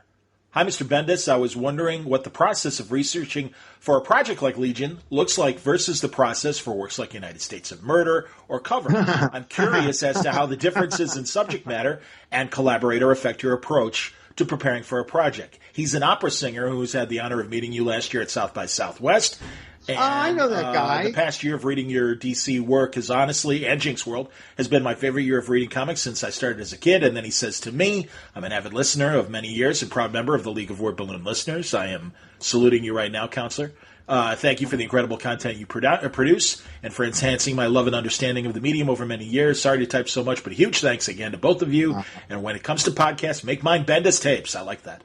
Hi, Mr. Bendis. I was wondering what the process of researching for a project like Legion looks like versus the process for works like United States of Murder or Cover. I'm curious as to how the differences in subject matter and collaborator affect your approach to preparing for a project. He's an opera singer who's had the honor of meeting you last year at South by Southwest. And, I know that guy. The past year of reading your DC work has honestly, and Jinxworld, has been my favorite year of reading comics since I started as a kid. And then he says to me, I'm an avid listener of many years and proud member of the League of Word Balloon Listeners. I am saluting you right now, Counselor. Thank you for the incredible content you produce and for enhancing my love and understanding of the medium over many years. Sorry to type so much, but huge thanks again to both of you. And when it comes to podcasts, make mine Bendis tapes. I like that.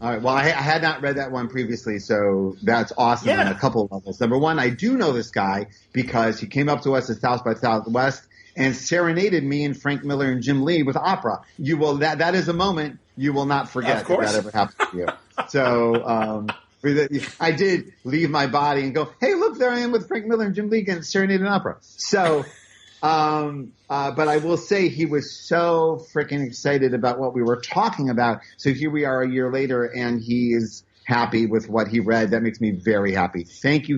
All right. Well, I had not read that one previously, so that's awesome on a couple of levels. Number one, I do know this guy because he came up to us at South by Southwest and serenaded me and Frank Miller and Jim Lee with opera. You will that is a moment you will not forget if that ever happens to you. So I did leave my body and go, hey, look, there I am with Frank Miller and Jim Lee getting serenaded in opera. So. But I will say he was so freaking excited about what we were talking about. So here we are a year later, and he is happy with what he read. That makes me very happy. Thank you.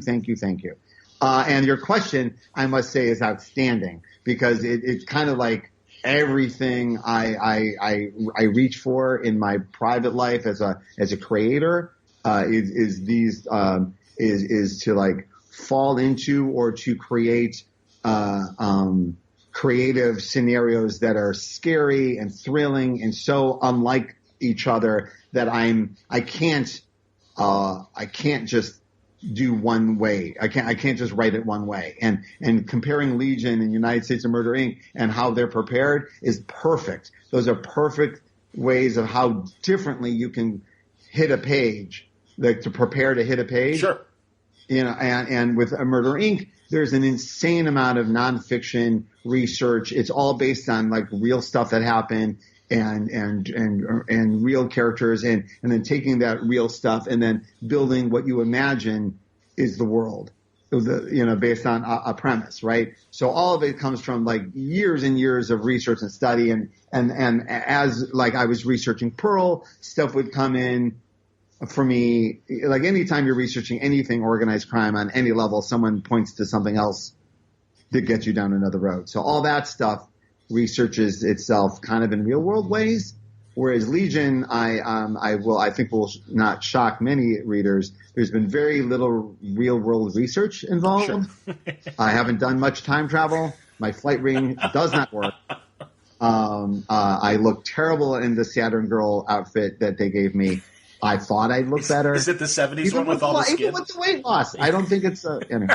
And your question, I must say, is outstanding because it's kind of like everything I reach for in my private life as a creator is to like fall into or to create creative scenarios that are scary and thrilling and so unlike each other that I can't just do one way. I can't just write it one way. And comparing Legion and United States of Murder Inc. and how they're prepared is perfect. Those are perfect ways of how differently you can hit a page, like to prepare to hit a page. Sure. You know, and with Murder Inc., there's an insane amount of nonfiction research. It's all based on like real stuff that happened and real characters and then taking that real stuff and then building what you imagine is the world, based on a premise, right? So all of it comes from like years and years of research and study and as like I was researching Pearl, stuff would come in. For me, like anytime you're researching anything organized crime on any level, someone points to something else that gets you down another road. So all that stuff researches itself kind of in real world ways. Whereas Legion, I think will not shock many readers. There's been very little real world research involved. Sure. I haven't done much time travel. My flight ring does not work. I look terrible in the Saturn Girl outfit that they gave me. I thought I'd look better. Is it the 70s one with all the skin? Even with the weight loss. I don't think it's anyway.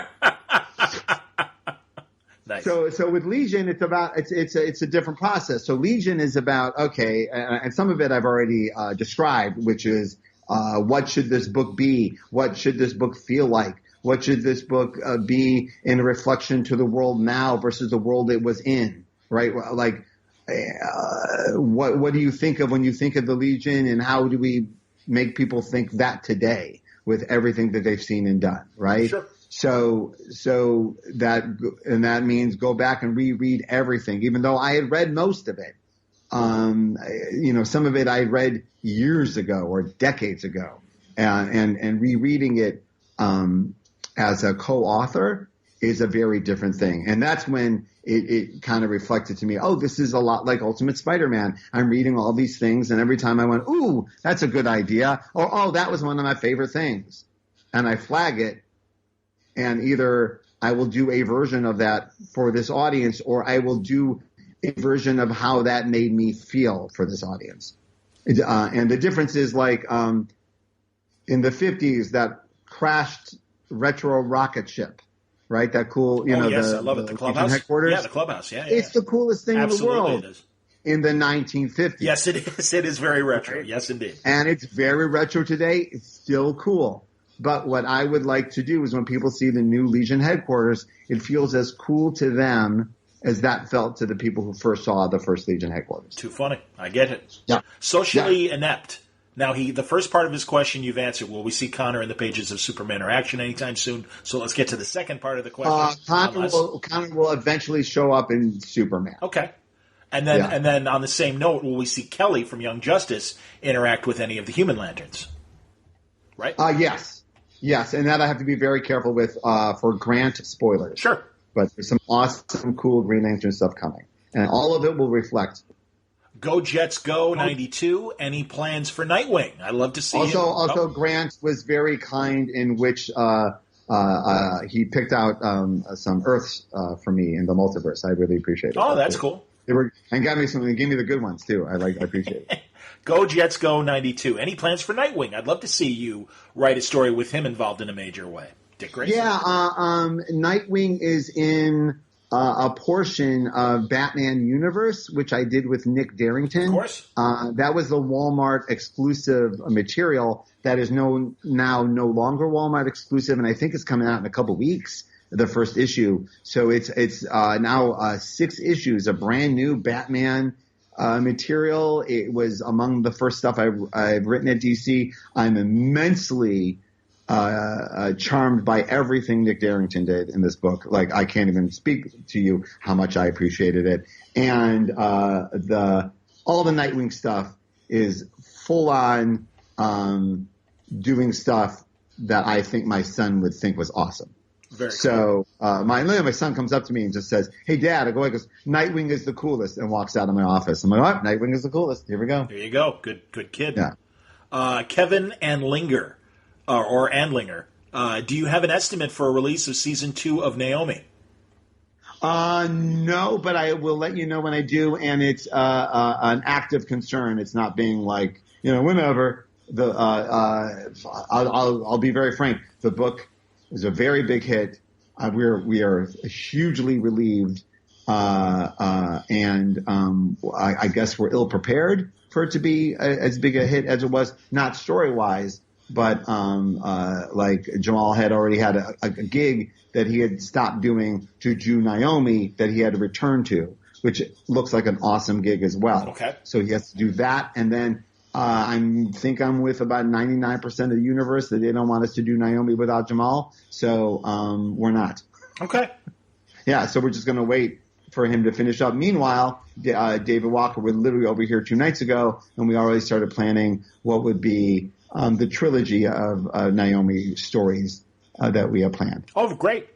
Nice. So with Legion, it's a different process. So Legion is about, and some of it I've already described, which is what should this book be? What should this book feel like? What should this book be in reflection to the world now versus the world it was in, right? Like, what do you think of when you think of the Legion, and how do we make people think that today with everything that they've seen and done, right? Sure. So that means go back and reread everything, even though I had read most of it. Some of it I read years ago or decades ago, and rereading it as a co-author is a very different thing. And that's when it kind of reflected to me, oh, this is a lot like Ultimate Spider-Man. I'm reading all these things, and every time I went, ooh, that's a good idea, or oh, that was one of my favorite things. And I flag it, and either I will do a version of that for this audience, or I will do a version of how that made me feel for this audience. And the difference is like in the 50s, that crashed retro rocket ship. Right, that cool, yes, I love it. The clubhouse, headquarters. Yeah, the clubhouse, yeah. It's the coolest thing Absolutely in the world. It is. In the 1950s. Yes, it is. It is very retro. Right? Yes, indeed. And it's very retro today. It's still cool. But what I would like to do is when people see the new Legion headquarters, it feels as cool to them as that felt to the people who first saw the First Legion headquarters. Too funny. I get it. Yeah. Socially inept. Now, the first part of his question you've answered. Will we see Connor in the pages of Superman or Action anytime soon? So let's get to the second part of the question. Connor will eventually show up in Superman. Okay. And then on the same note, will we see Kelly from Young Justice interact with any of the Human Lanterns? Right? Yes. Yes, and that I have to be very careful with for Grant spoilers. Sure. But there's some awesome, cool Green Lantern stuff coming. And all of it will reflect. Go Jets Go 92. Any plans for Nightwing? I'd love to see him. Also, Grant was very kind in which he picked out some Earths for me in the multiverse. I really appreciate it. Oh, that's cool. And gave me the good ones too. I appreciate it. Go Jets Go 92. Any plans for Nightwing? I'd love to see you write a story with him involved in a major way. Dick Grayson. Yeah, Nightwing is in a portion of Batman Universe, which I did with Nick Darrington. Of course. That was the Walmart exclusive material that is now no longer Walmart exclusive, and I think it's coming out in a couple weeks, the first issue. So it's now 6 issues of brand new Batman material. It was among the first stuff I've written at DC. I'm immensely charmed by everything Nick Darrington did in this book. Like, I can't even speak to you how much I appreciated it. And all the Nightwing stuff is full on doing stuff that I think my son would think was awesome. Very so my son comes up to me and just says, "Hey, Dad," I go, "Nightwing is the coolest," and walks out of my office. I'm like, "Oh, Nightwing is the coolest. Here we go." There you go. Good kid. Yeah. Kevin Andlinger, or Andlinger, do you have an estimate for a release of season 2 of Naomi? No, but I will let you know when I do, and it's an act of concern. It's not being like, whenever. I'll be very frank. The book is a very big hit. We are hugely relieved, and I guess we're ill prepared for it to be as big a hit as it was, not story wise, but like Jamal had already had a gig that he had stopped doing to do Naomi that he had to return to, which looks like an awesome gig as well. Okay. So he has to do that, and then I think I'm with about 99% of the universe that they don't want us to do Naomi without Jamal, so we're not. Okay. Yeah, so we're just going to wait for him to finish up. Meanwhile, David Walker was literally over here 2 nights ago, and we already started planning what would be the trilogy of Naomi stories that we have planned. Oh, great.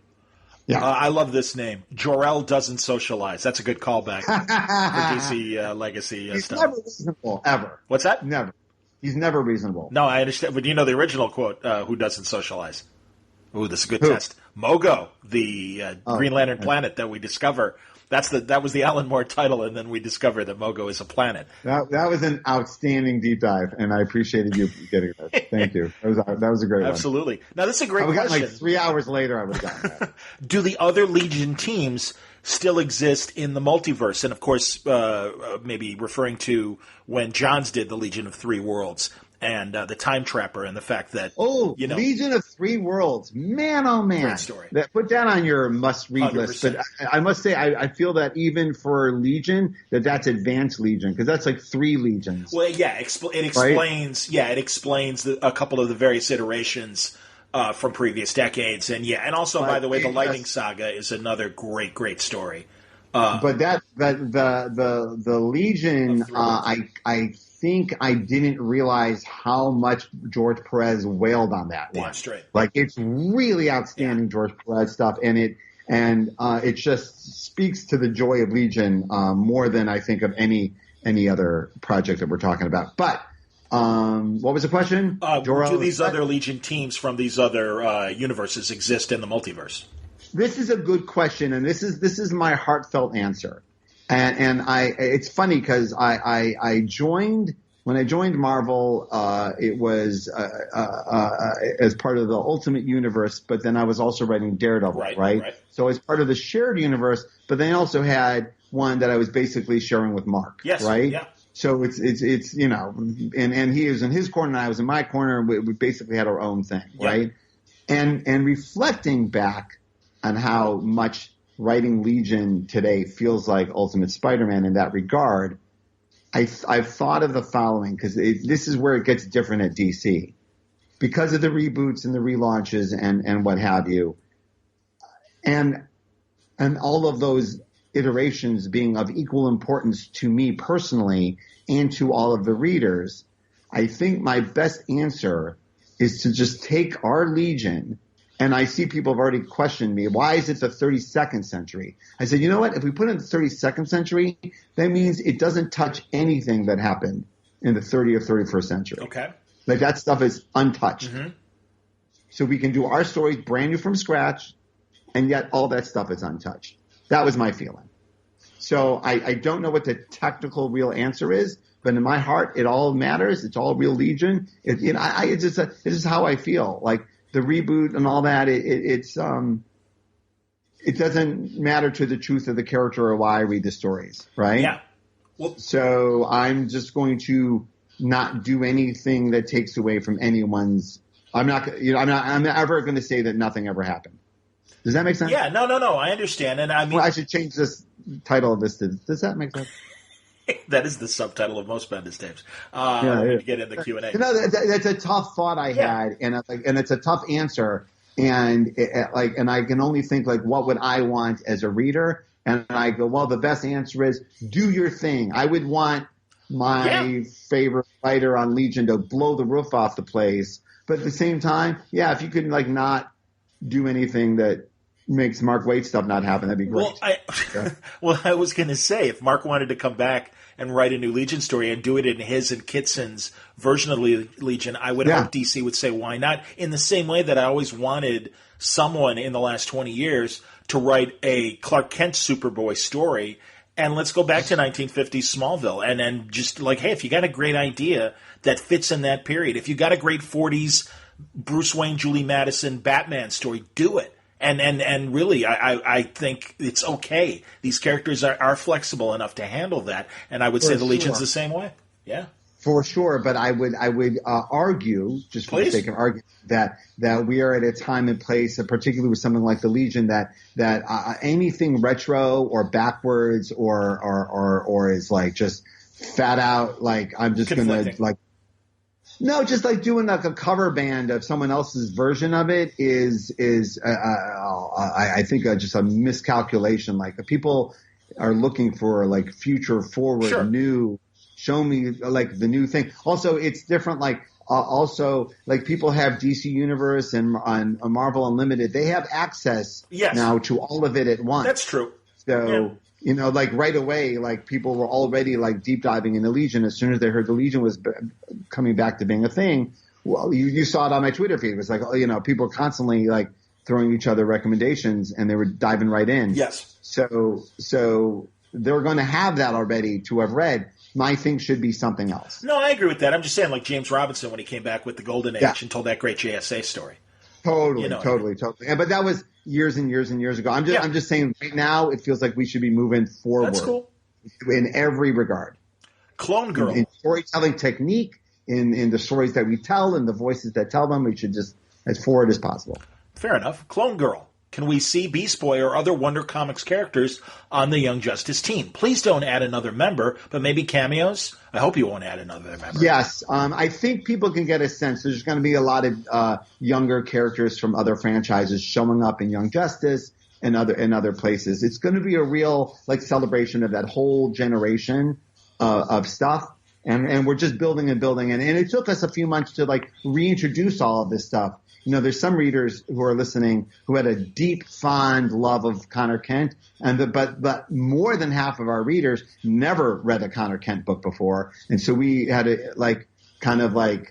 Yeah. I love this name. Jor-El doesn't socialize. That's a good callback for DC Legacy He's stuff. never reasonable, ever. What's that? Never. He's never reasonable. No, I understand. But do you know the original quote, who doesn't socialize? Ooh, this is a good test. Mogo, the Green Lantern planet that we discover. That was the Alan Moore title, and then we discover that Mogo is a planet. That was an outstanding deep dive, and I appreciated you getting that. Thank you. That was a great one. Absolutely. Now, this is a great I question. Like 3 hours later, I would have gotten that. Do the other Legion teams still exist in the multiverse? And, of course, maybe referring to when Johns did the Legion of Three Worlds and the Time Trapper and the fact that, Legion of Three Worlds. Man, oh, man. Great story. Put that on your must-read 100%. list. But I must say, I feel that even for Legion, that's Advanced Legion, because that's like 3 Legions. Well, yeah, it explains. Right? Yeah, it explains a couple of the various iterations from previous decades, and also, by the way, the Lightning Saga is another great story. But the Legion, I think I didn't realize how much George Perez wailed on that one. Straight. Like, it's really outstanding George Perez stuff, and it just speaks to the joy of Legion more than I think of any other project that we're talking about. But what was the question? Do these other Legion teams from these other universes exist in the multiverse? This is a good question, and this is my heartfelt answer. And it's funny because I joined when I joined Marvel. It was as part of the Ultimate Universe, but then I was also writing Daredevil, right? So as part of the shared universe, but then I also had one that I was basically sharing with Mark, yes, right? Yeah. So it's and he was in his corner and I was in my corner, and we basically had our own thing, right? And reflecting back on how much writing Legion today feels like Ultimate Spider-Man in that regard, I've thought of the following, because this is where it gets different at DC. Because of the reboots and the relaunches and what have you, and all of those iterations being of equal importance to me personally and to all of the readers, I think my best answer is to just take our Legion, and I see people have already questioned me, why is it the 32nd century? I said, you know what? If we put it in the 32nd century, that means it doesn't touch anything that happened in the 30th or 31st century. Okay. Like that stuff is untouched. Mm-hmm. So we can do our stories brand new from scratch, and yet all that stuff is untouched. That was my feeling. So I don't know what the technical real answer is, but in my heart, it all matters. It's all real Legion. It's just how I feel. Like the reboot and all that, it doesn't matter to the truth of the character or why I read the stories, right? Yeah. Well, so I'm just going to not do anything that takes away from anyone's. I'm not ever going to say that nothing ever happened. Does that make sense? Yeah, no. I understand, and I mean, well, I should change this title of this. Does that make sense? That is the subtitle of most Bendis tapes. Yeah. When you get in the Q&A. That's a tough thought I had, and it's a tough answer, and I can only think like, what would I want as a reader? And I go, well, the best answer is do your thing. I would want my favorite writer on Legion to blow the roof off the place, but at the same time, if you could like not do anything that makes Mark Waid stuff not happen, that'd be great. Well, I was going to say, if Mark wanted to come back and write a new Legion story and do it in his and Kitson's version of Legion, I would hope DC would say, why not? In the same way that I always wanted someone in the last 20 years to write a Clark Kent Superboy story, and let's go back to 1950s Smallville, and just like, hey, if you got a great idea that fits in that period, if you got a great 40s Bruce Wayne, Julie Madison, Batman story, do it. And really, I think it's okay. These characters are flexible enough to handle that, and I would say the Legion's the same way. Yeah, for sure. But I would argue, just for the sake of argument, that we are at a time and place, particularly with something like the Legion, that anything retro or backwards or is like just fat out, like I'm just gonna like. No, just like doing like a cover band of someone else's version of it is I think just a miscalculation. Like people are looking for like future forward, new, show me like the new thing. Also, it's different. Like also like people have DC Universe and on Marvel Unlimited, they have access now to all of it at once. That's true. So. You know, like right away, like people were already like deep diving into Legion as soon as they heard the Legion was coming back to being a thing. Well, you saw it on my Twitter feed. It was like, people were constantly like throwing each other recommendations and they were diving right in. Yes. So they're going to have that already to have read. My thing should be something else. No, I agree with that. I'm just saying, like James Robinson when he came back with the Golden Age and told that great JSA story. Totally. Yeah, but that was years and years and years ago. I'm just saying right now it feels like we should be moving forward. That's cool. In every regard. Clone Girl. In storytelling technique, in the stories that we tell and the voices that tell them, we should just as forward as possible. Fair enough. Clone Girl. Can we see Beast Boy or other Wonder Comics characters on the Young Justice team? Please don't add another member, but maybe cameos? I hope you won't add another member. Yes. I think people can get a sense. There's going to be a lot of younger characters from other franchises showing up in Young Justice and other places. It's going to be a real like celebration of that whole generation of stuff. And we're just building and building. And it took us a few months to like reintroduce all of this stuff. There's some readers who are listening who had a deep, fond love of Connor Kent, but more than half of our readers never read a Connor Kent book before, and so we had to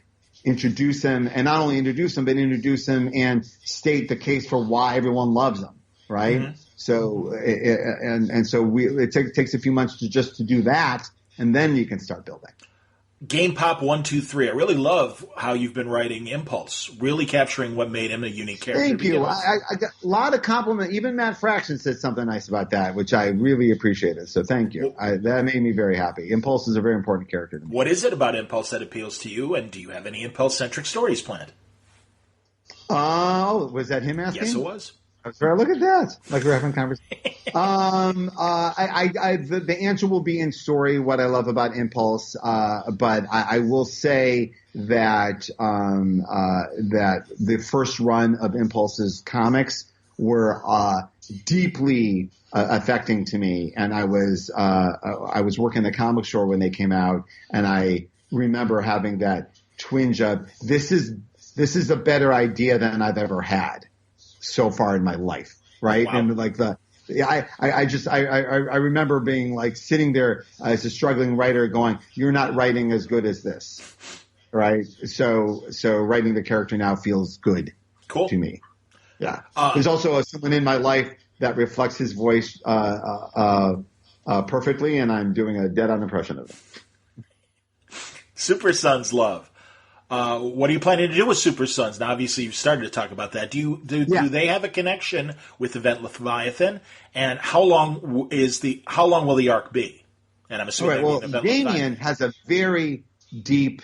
introduce him, and not only introduce him, but introduce him and state the case for why everyone loves him, right? Mm-hmm. So it takes a few months to do that, and then you can start building. Game Pop 123. I really love how you've been writing Impulse, really capturing what made him a unique character. Thank you. I got a lot of compliment. Even Matt Fraction said something nice about that, which I really appreciated. So thank you. That made me very happy. Impulse is a very important character to me. What is it about Impulse that appeals to you, and do you have any Impulse-centric stories planned? Oh, was that him asking? Yes, it was. Sorry, look at that. Like we're having a conversation. The answer will be in story, what I love about Impulse. But I will say that, that the first run of Impulse's comics were, deeply, affecting to me. And I was working the comic store when they came out, and I remember having that twinge of, this is a better idea than I've ever had so far in my life, right? Wow. And like I remember being like sitting there as a struggling writer going, you're not writing as good as this, right? So writing the character now feels good to me. Yeah. There's also someone in my life that reflects his voice perfectly, and I'm doing a dead-on impression of him. Super Sons love. What are you planning to do with Super Sons? Now, obviously, you've started to talk about that. Do they have a connection with Event Leviathan? And how long will the arc be? And I'm assuming Damian has a very deep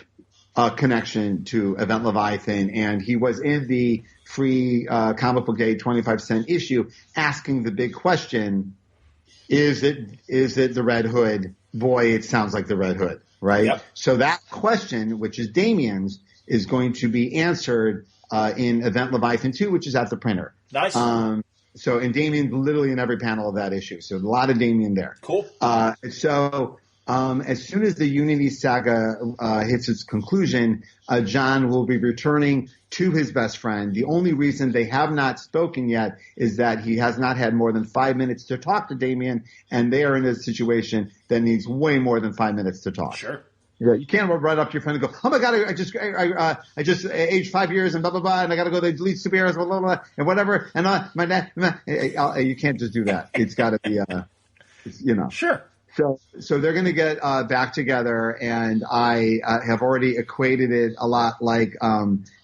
connection to Event Leviathan, and he was in the free comic book aid 25-cent issue asking the big question: Is it the Red Hood? Boy, it sounds like the Red Hood. Right. Yep. So that question, which is Damian's, is going to be answered in Event Leviathan 2, which is at the printer. Nice. And Damian's literally in every panel of that issue. So a lot of Damian there. Cool. As soon as the Unity saga hits its conclusion, Jon will be returning to his best friend. The only reason they have not spoken yet is that he has not had more than 5 minutes to talk to Damian, and they are in a situation that needs way more than 5 minutes to talk. Sure. Yeah, you can't run up to your friend and go, "Oh my God, I just aged 5 years and blah blah blah, and I got to go to delete superheroes, blah blah blah, and whatever." And my dad, you can't just do that. It's got to be, Sure. So they're going to get back together, and I have already equated it a lot like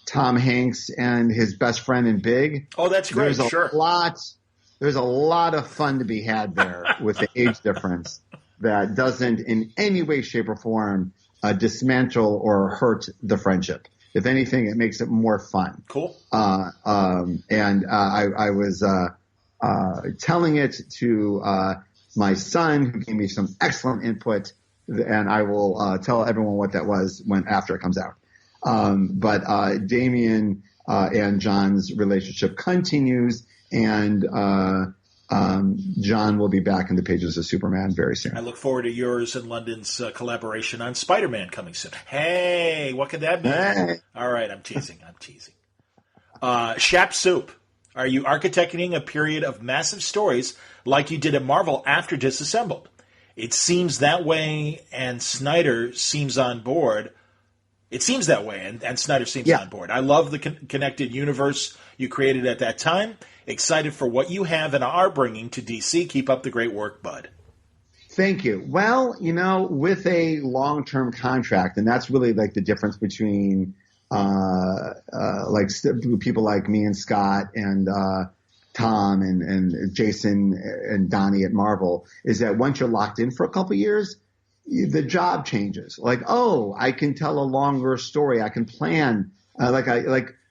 Tom Hanks and his best friend in Big. Oh, that's great. There's a lot of fun to be had there with the age difference that doesn't in any way, shape, or form dismantle or hurt the friendship. If anything, it makes it more fun. Cool. I was telling it to my son, who gave me some excellent input, and I will tell everyone what that was after it comes out. But Damian and Jon's relationship continues, and Jon will be back in the pages of Superman very soon. I look forward to yours and London's collaboration on Spider-Man coming soon. Hey, what could that be? Hey. All right, I'm teasing. Shap Soup, are you architecting a period of massive stories like you did at Marvel after Disassembled? It seems that way, and Snyder seems on board. It seems that way, and Snyder seems on board. I love the connected universe you created at that time. Excited for what you have and are bringing to DC. Keep up the great work, bud. Thank you. Well, with a long-term contract, and that's really like the difference between people like me and Scott and Tom and Jason and Donnie at Marvel, is that once you're locked in for a couple of years, the job changes. Like, I can tell a longer story. I can plan.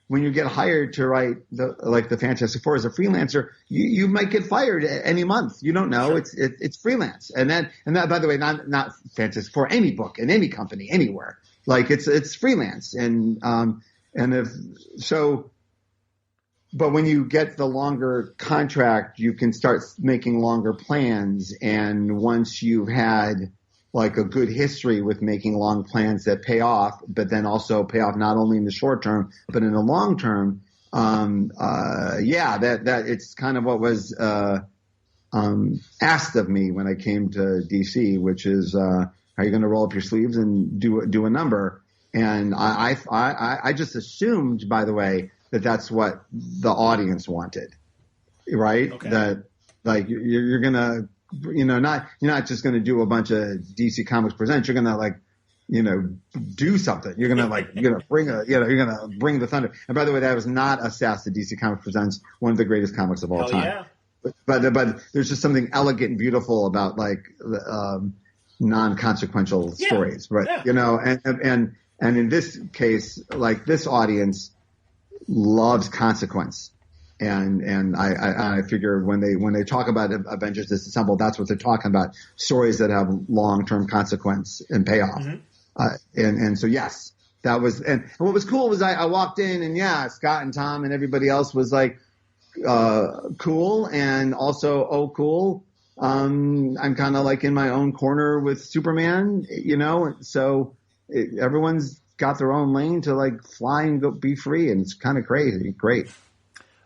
When you get hired to write the Fantastic Four as a freelancer, you might get fired any month. You don't know. Sure. It's freelance. And that, by the way, not Fantastic Four, any book in any company, anywhere. Like it's freelance. But when you get the longer contract, you can start making longer plans. And once you've had like a good history with making long plans that pay off, but then also pay off not only in the short term, but in the long term, that it's kind of what was asked of me when I came to DC, which is, are you going to roll up your sleeves and do a number? And I just assumed, by the way, that that's what the audience wanted, right? Okay. That like you're gonna, you're not just gonna do a bunch of DC Comics Presents. You're gonna do something. You're gonna bring the thunder. And by the way, that was not a sass to DC Comics Presents, one of the greatest comics of all time. Yeah. But there's just something elegant and beautiful about non-consequential stories, right? Yeah. And in this case, like this audience loves consequence, And I figure when they talk about Avengers Disassembled, that's what they're talking about, stories that have long-term consequence and payoff. And so, yes, that was, and what was cool was I walked in and Scott and Tom and everybody else was like, cool. And also, oh, cool. I'm kind of like in my own corner with Superman, so everyone's got their own lane to like fly and go be free. And it's kind of crazy. Great.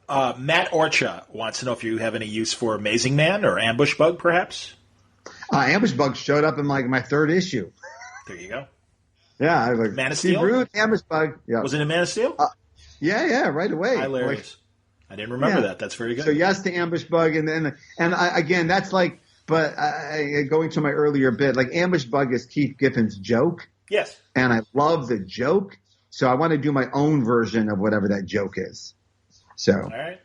Matt Orcha wants to know if you have any use for Amazing Man or Ambush Bug, perhaps? Ambush Bug showed up in like my third issue. There you go. Yeah, I was like, Man of Steel? Rude, Ambush Bug. Yeah. Was it in Man of Steel? Yeah, right away. Hilarious. I didn't remember that. That's very good. So yes to Ambush Bug, and again, that's like, but going to my earlier bit, like Ambush Bug is Keith Giffen's joke. Yes. And I love the joke, so I want to do my own version of whatever that joke is. So, all right.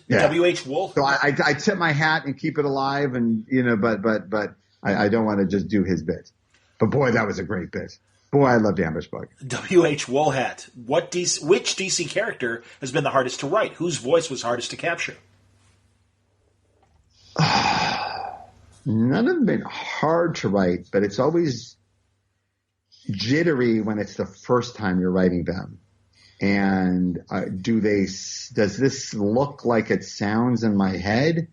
W.H. Wolf. So I tip my hat and keep it alive, and but I don't want to just do his bit. But boy, that was a great bit. Boy, I loved Ambush Bug. W.H. Woolhat. Which DC character has been the hardest to write? Whose voice was hardest to capture? None of them have been hard to write, but it's always jittery when it's the first time you're writing them. And does this look like it sounds in my head?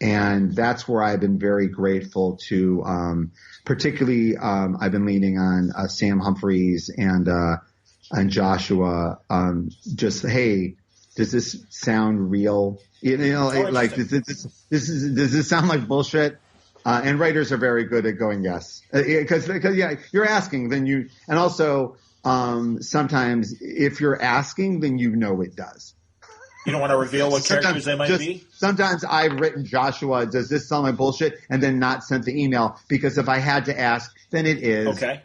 And that's where I've been very grateful to, particularly, I've been leaning on Sam Humphries and Joshua. Just, hey, does this sound real? Like does this sound like bullshit? And writers are very good at going yes, because you're asking, then and also sometimes if you're asking, then it does. You don't want to reveal what characters they might be? Sometimes I've written Joshua, does this sound like bullshit? And then not sent the email, because if I had to ask, then it is. Okay.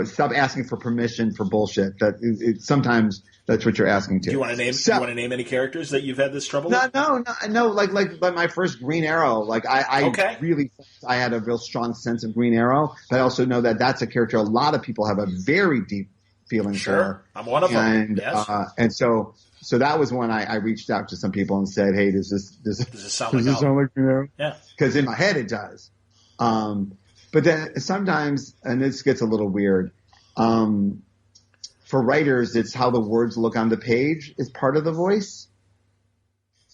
Stop asking for permission for bullshit. Sometimes that's what you're asking to. Do you want to name any characters that you've had this trouble with? No. Like my first Green Arrow. Like I really had a real strong sense of Green Arrow, but I also know that that's a character a lot of people have a very deep feeling for. Sure, I'm one of them. And yes. And so that was when I reached out to some people and said, hey, does this sound like Green Arrow? Yeah. Because in my head it does. But then sometimes, and this gets a little weird, for writers, it's how the words look on the page is part of the voice.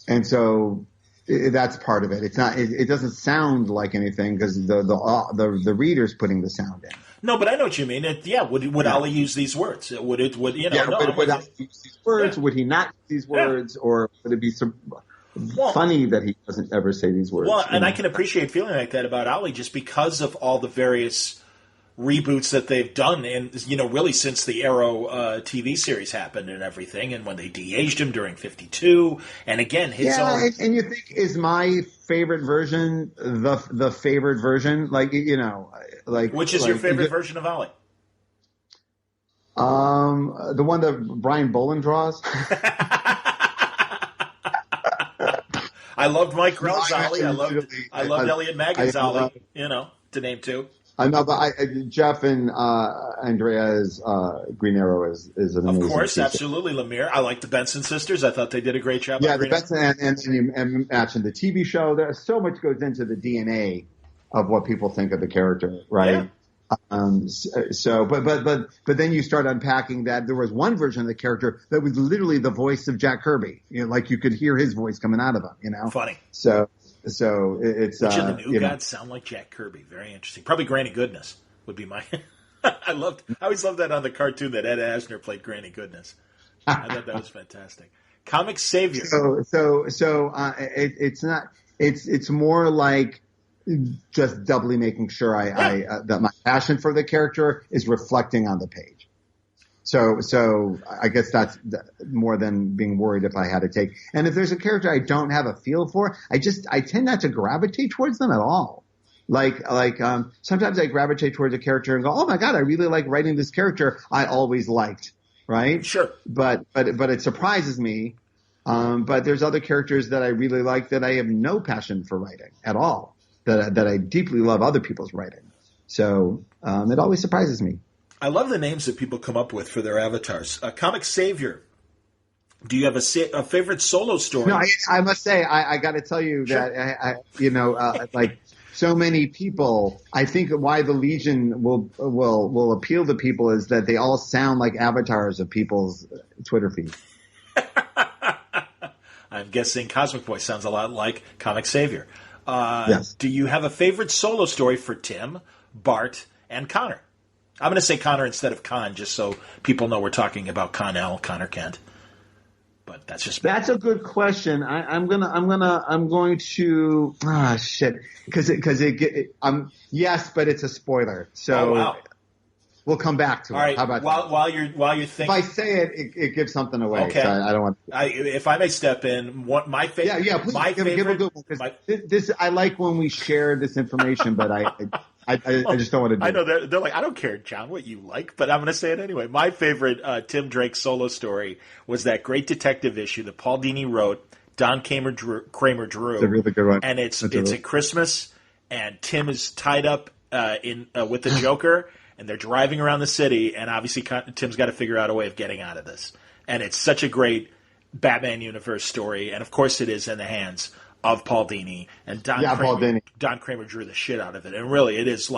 And so that's part of it. It's not, it doesn't sound like anything because the reader's putting the sound in. No, but I know what you mean. Would Ali use these words? Would Ali use these words? Yeah. Would he not use these words? Yeah. Or would it be funny that he doesn't ever say these words? Well, and I can appreciate feeling like that about Ali just because of all the various reboots that they've done, and really since the Arrow TV series happened and everything, and when they de-aged him during 52, and again his own. And you think, is my favorite version the favorite version? Which is your favorite version of Ali? The one that Brian Boland draws. I loved Mike Grell's Ali. I loved Elliot Maggie's Ali. To name two. I know, but Jeff and Andrea's Green Arrow is an amazing. Of course, piece. Absolutely, Lemire. I like the Benson sisters. I thought they did a great job. Yeah, the Benson and matching the TV show. There's so much goes into the DNA of what people think of the character, right? Yeah. But then you start unpacking that there was one version of the character that was literally the voice of Jack Kirby. Like you could hear his voice coming out of him. Funny. So it's which of the new gods sound like Jack Kirby? Very interesting. Probably Granny Goodness would be my. I always loved that on the cartoon that Ed Asner played Granny Goodness. I thought that was fantastic. Comic Savior. It's not. It's more like just doubly making sure that my passion for the character is reflecting on the page. So I guess that's more than being worried if I had to take. And if there's a character I don't have a feel for, I tend not to gravitate towards them at all. Like sometimes I gravitate towards a character and go, oh my God, I really like writing this character I always liked. Right? Sure. But it surprises me. But there's other characters that I really like that I have no passion for writing at all. That I deeply love other people's writing. So it always surprises me. I love the names that people come up with for their avatars. Comic Savior Do you have a favorite solo story? No, I must say, I got to tell you that, like so many people, I think why the Legion will appeal to people is that they all sound like avatars of people's Twitter feed. I'm guessing Cosmic Boy sounds a lot like Comic Savior. Yes. Do you have a favorite solo story for Tim, Bart, and Connor? I'm going to say Connor instead of Con, just so people know we're talking about Connor Kent. But that's just that's a good question. I'm going to shit because yes, but it's a spoiler. So wow. We'll come back to it. All right. How about while you're thinking, if I say it gives something away. Okay. So I don't want. If I may step in, my favorite. Yeah. Please give a good one because this I like when we share this information, but I just don't want to do it. I know they're like, I don't care, John, what you like, but I'm going to say it anyway. My favorite Tim Drake solo story was that great detective issue that Paul Dini wrote, Don Kramer drew. It's a really good one. And it's at Christmas, and Tim is tied up with the Joker, and they're driving around the city, and obviously Tim's got to figure out a way of getting out of this. And it's such a great Batman universe story, and of course it is in the hands of Paul Dini, and Don Kramer drew the shit out of it. And really, it is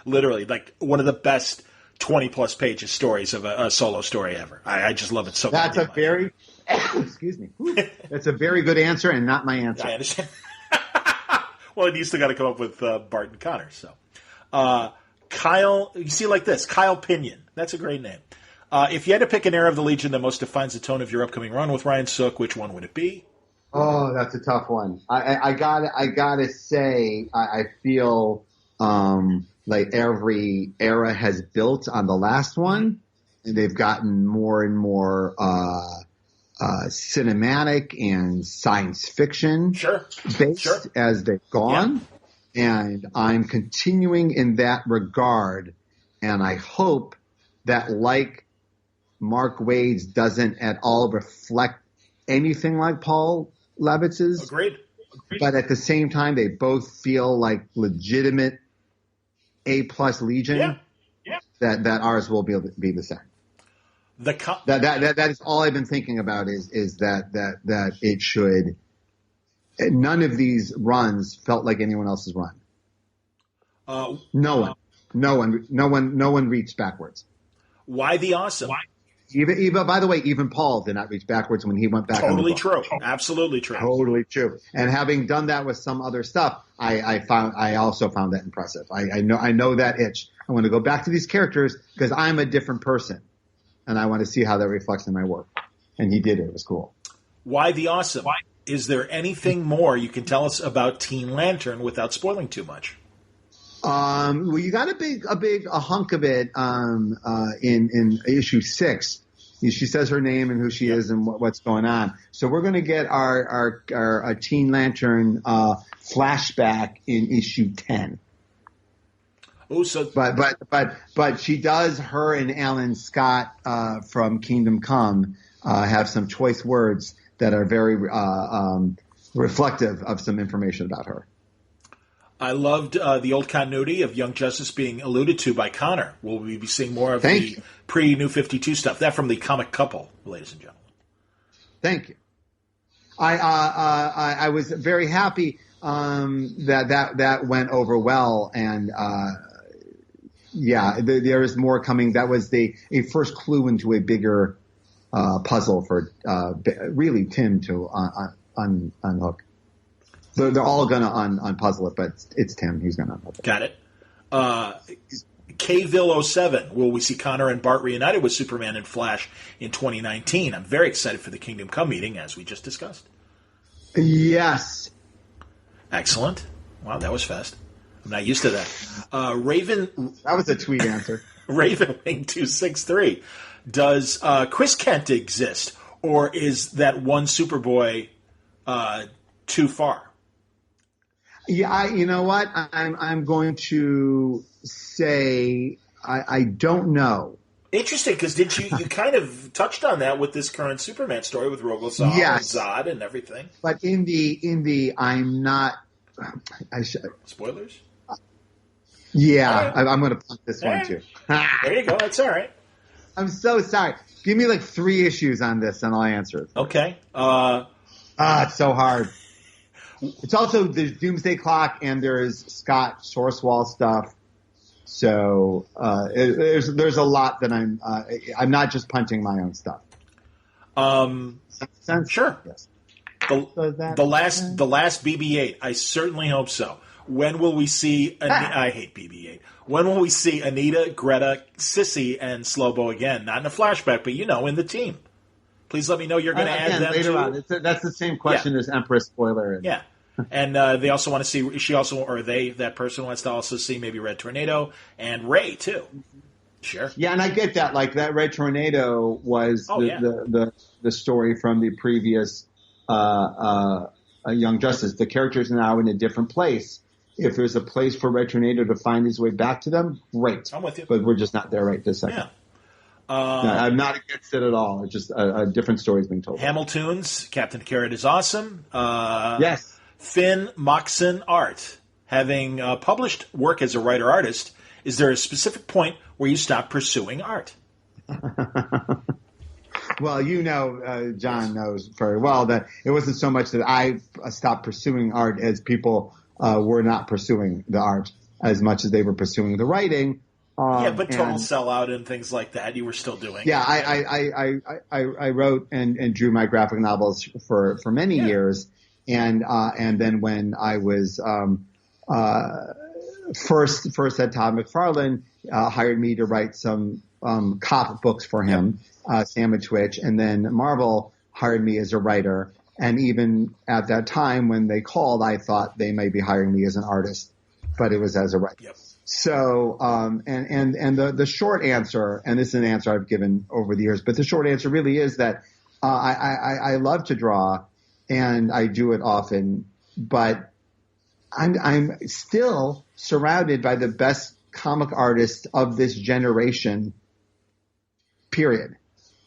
literally one of the best 20-plus pages stories of a solo story ever. I just love it so much. That's excuse me. That's a very good answer and not my answer. I understand. Well, you still got to come up with Bart and Connor. So, Kyle, you see like this, Kyle Pinion. That's a great name. If you had to pick an era of the Legion that most defines the tone of your upcoming run with Ryan Sook, which one would it be? Oh, that's a tough one. I gotta say, I feel like every era has built on the last one, and they've gotten more and more cinematic and science fiction based as they've gone. Yeah. And I'm continuing in that regard, and I hope that, like Mark Waid's, doesn't at all reflect anything like Paul Levitz's. Agreed. But at the same time, they both feel like legitimate A+ Legion. Yeah. That ours will be the same. That is all I've been thinking about is that it should. None of these runs felt like anyone else's run. No one reached backwards. Why the awesome? Why? Even by the way, even Paul did not reach backwards when he went back. Totally true. Absolutely true. Totally true. And having done that with some other stuff, I also found that impressive. I know that itch. I want to go back to these characters because I'm a different person, and I want to see how that reflects in my work. And he did it. It was cool. Why the awesome? Why? Is there anything more you can tell us about Teen Lantern without spoiling too much? Well, you got a hunk of it in issue 6. She says her name and who she is and what's going on. So we're going to get our Teen Lantern flashback in issue 10. Oh, so but she does. Her and Alan Scott from Kingdom Come have some choice words that are very reflective of some information about her. I loved the old continuity of Young Justice being alluded to by Connor. Will we be seeing more of the pre-New 52 stuff? That from the comic couple, ladies and gentlemen. Thank you. I was very happy that went over well, and there is more coming. That was a first clue into a bigger puzzle for really Tim to unhook. They're all going to unpuzzle it, but it's Tim. He's going to unhook it. Got it. Kville 07. Will we see Connor and Bart reunited with Superman and Flash in 2019? I'm very excited for the Kingdom Come meeting, as we just discussed. Yes. Excellent. Wow, that was fast. I'm not used to that. Raven. That was a tweet answer. Ravenwing 263. Does Chris Kent exist, or is that one Superboy too far? Yeah, you know what? I'm going to say I don't know. Interesting, because did you kind of touched on that with this current Superman story with Rogozah and Zod and everything? But in the I'm not. Spoilers? Yeah, right. I'm going to punt this one too. There you go. That's all right. I'm so sorry. Give me like 3 issues on this, and I'll answer it. Okay. It's so hard. It's also there's Doomsday Clock and there's Scott Sourcewall stuff. So there's a lot that I'm not just punting my own stuff. Sure. Yes. The last BB-8. I certainly hope so. When will we see? I hate BB-8. When will we see Anita, Greta, Sissy, and Slobo again? Not in a flashback, but in the team. Please let me know you're going to add them later too. on. That's the same question as Empress spoiler. Yeah. And they also want to see. That person wants to also see maybe Red Tornado and Ray too. Sure. Yeah, and I get that. Like that Red Tornado was the story from the previous Young Justice. The character's now in a different place. If there's a place for Red Tornado to find his way back to them, great. I'm with you. But we're just not there right this second. Yeah. No, I'm not against it at all. It's just a different story is being told. Hamilton's Captain Carrot is awesome. Yes. Finn Moxon art. Having published work as a writer-artist, is there a specific point where you stop pursuing art? Well, John knows very well that it wasn't so much that I stopped pursuing art as people were not pursuing the art as much as they were pursuing the writing. But total sellout and things like that you were still doing. Yeah, I wrote and drew my graphic novels for many years. And then when I was first at Todd McFarlane hired me to write some cop books for him, Sandwich Witch, and then Marvel hired me as a writer. And even at that time when they called, I thought they might be hiring me as an artist, but it was as a writer. Yep. So and the short answer, and this is an answer I've given over the years, but the short answer really is that I love to draw. And I do it often, but I'm still surrounded by the best comic artists of this generation, period.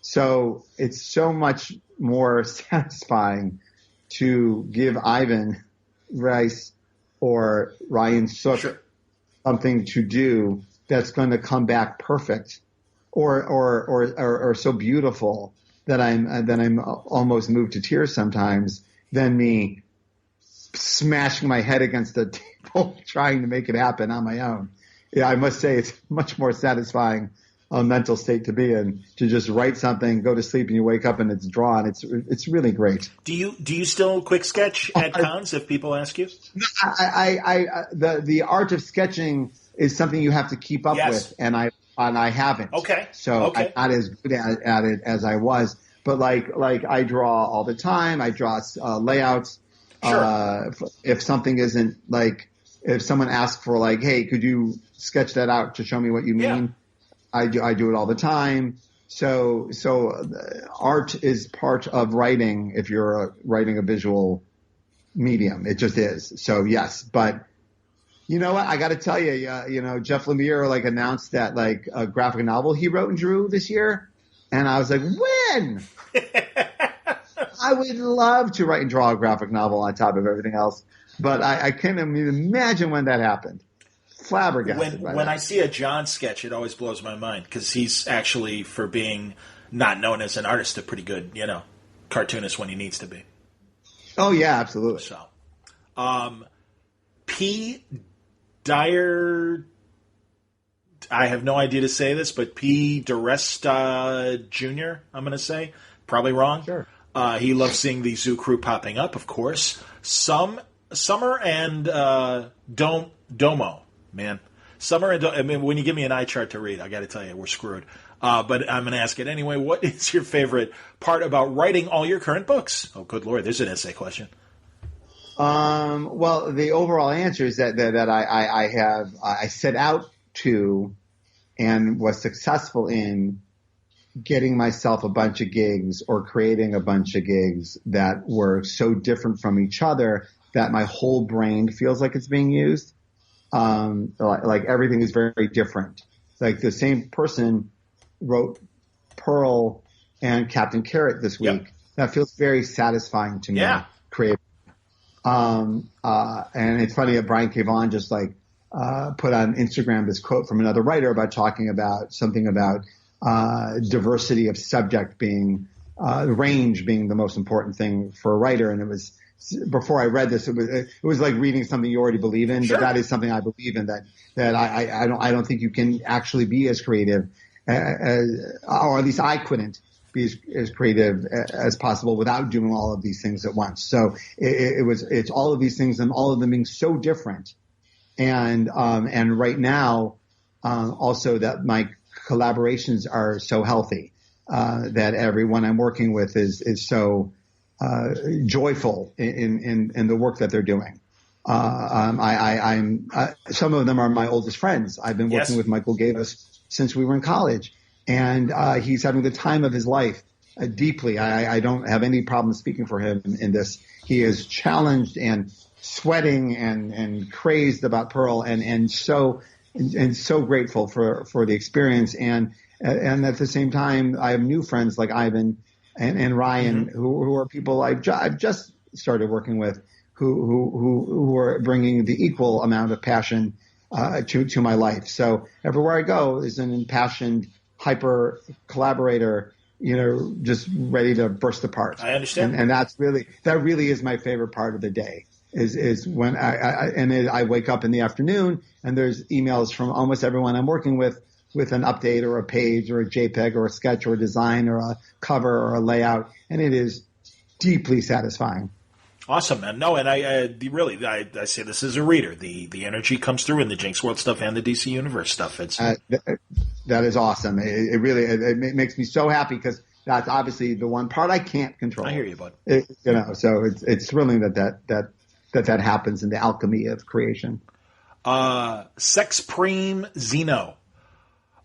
So it's so much more satisfying to give Ivan Rice or Ryan Sook something to do that's going to come back perfect or so beautiful that I'm almost moved to tears sometimes than me smashing my head against the table trying to make it happen on my own. Yeah, I must say it's much more satisfying mental state to be in to just write something, go to sleep, and you wake up and it's drawn. It's really great. Do you still quick sketch at cons if people ask you? The art of sketching is something you have to keep up with, and I haven't. Okay. So okay. I'm not as good at it as I was. But like I draw all the time. I draw layouts. Sure. If something isn't if someone asks for hey, could you sketch that out to show me what you mean? Yeah. I do it all the time. So art is part of writing if you're writing a visual medium. It just is. So yes, but. You know what? I got to tell you, Jeff Lemire announced that a graphic novel he wrote and drew this year, and I was like, when? I would love to write and draw a graphic novel on top of everything else, but I can't even imagine when that happened. Flabbergasted. When I see a John sketch, it always blows my mind because he's actually, for being not known as an artist, a pretty good, cartoonist when he needs to be. Oh yeah, absolutely. So, P. Dyer, I have no idea to say this, but P. DiResta Jr., I'm going to say. Probably wrong. Sure. He loves seeing the Zoo Crew popping up, of course. Summer and Domo, man. Summer and when you give me an eye chart to read, I got to tell you, we're screwed. But I'm going to ask it anyway. What is your favorite part about writing all your current books? Oh, good Lord, there's an essay question. Well, the overall answer is that I set out to and was successful in getting myself a bunch of gigs or creating a bunch of gigs that were so different from each other that my whole brain feels like it's being used. Like everything is very, very different. Like the same person wrote Pearl and Captain Carrot this week. Yep. That feels very satisfying to me. Yeah. Creative. And it's funny that Brian K. Vaughan just put on Instagram this quote from another writer about talking about something about diversity of subject being range being the most important thing for a writer. And it was, before I read this, it was like reading something you already believe in, Sure. but that is something I believe in, that I don't think you can actually be as creative or at least I couldn't be as creative as possible without doing all of these things at once. So it's all of these things and all of them being so different. And right now, also that my collaborations are so healthy, that everyone I'm working with is so, joyful in the work that they're doing. I'm some of them are my oldest friends. I've been working with Michael Gavus since we were in college, and he's having the time of his life deeply. I don't have any problem speaking for him in this. He is challenged and sweating and crazed about Pearl, and so grateful for the experience. And at the same time, I have new friends like Ivan and Ryan, who are people I've just started working with, who are bringing the equal amount of passion to my life. So everywhere I go is an impassioned, hyper collaborator, just ready to burst apart. I understand. And that really is my favorite part of the day is when I wake up in the afternoon and there's emails from almost everyone I'm working with an update or a page or a JPEG or a sketch or a design or a cover or a layout. And it is deeply satisfying. Awesome, man. No, and I say this as a reader. The energy comes through in the Jinxworld stuff and the DC Universe stuff. It's that is awesome. It really makes me so happy because that's obviously the one part I can't control. I hear you, bud. So it's thrilling that happens in the alchemy of creation. Sex Preem Zeno.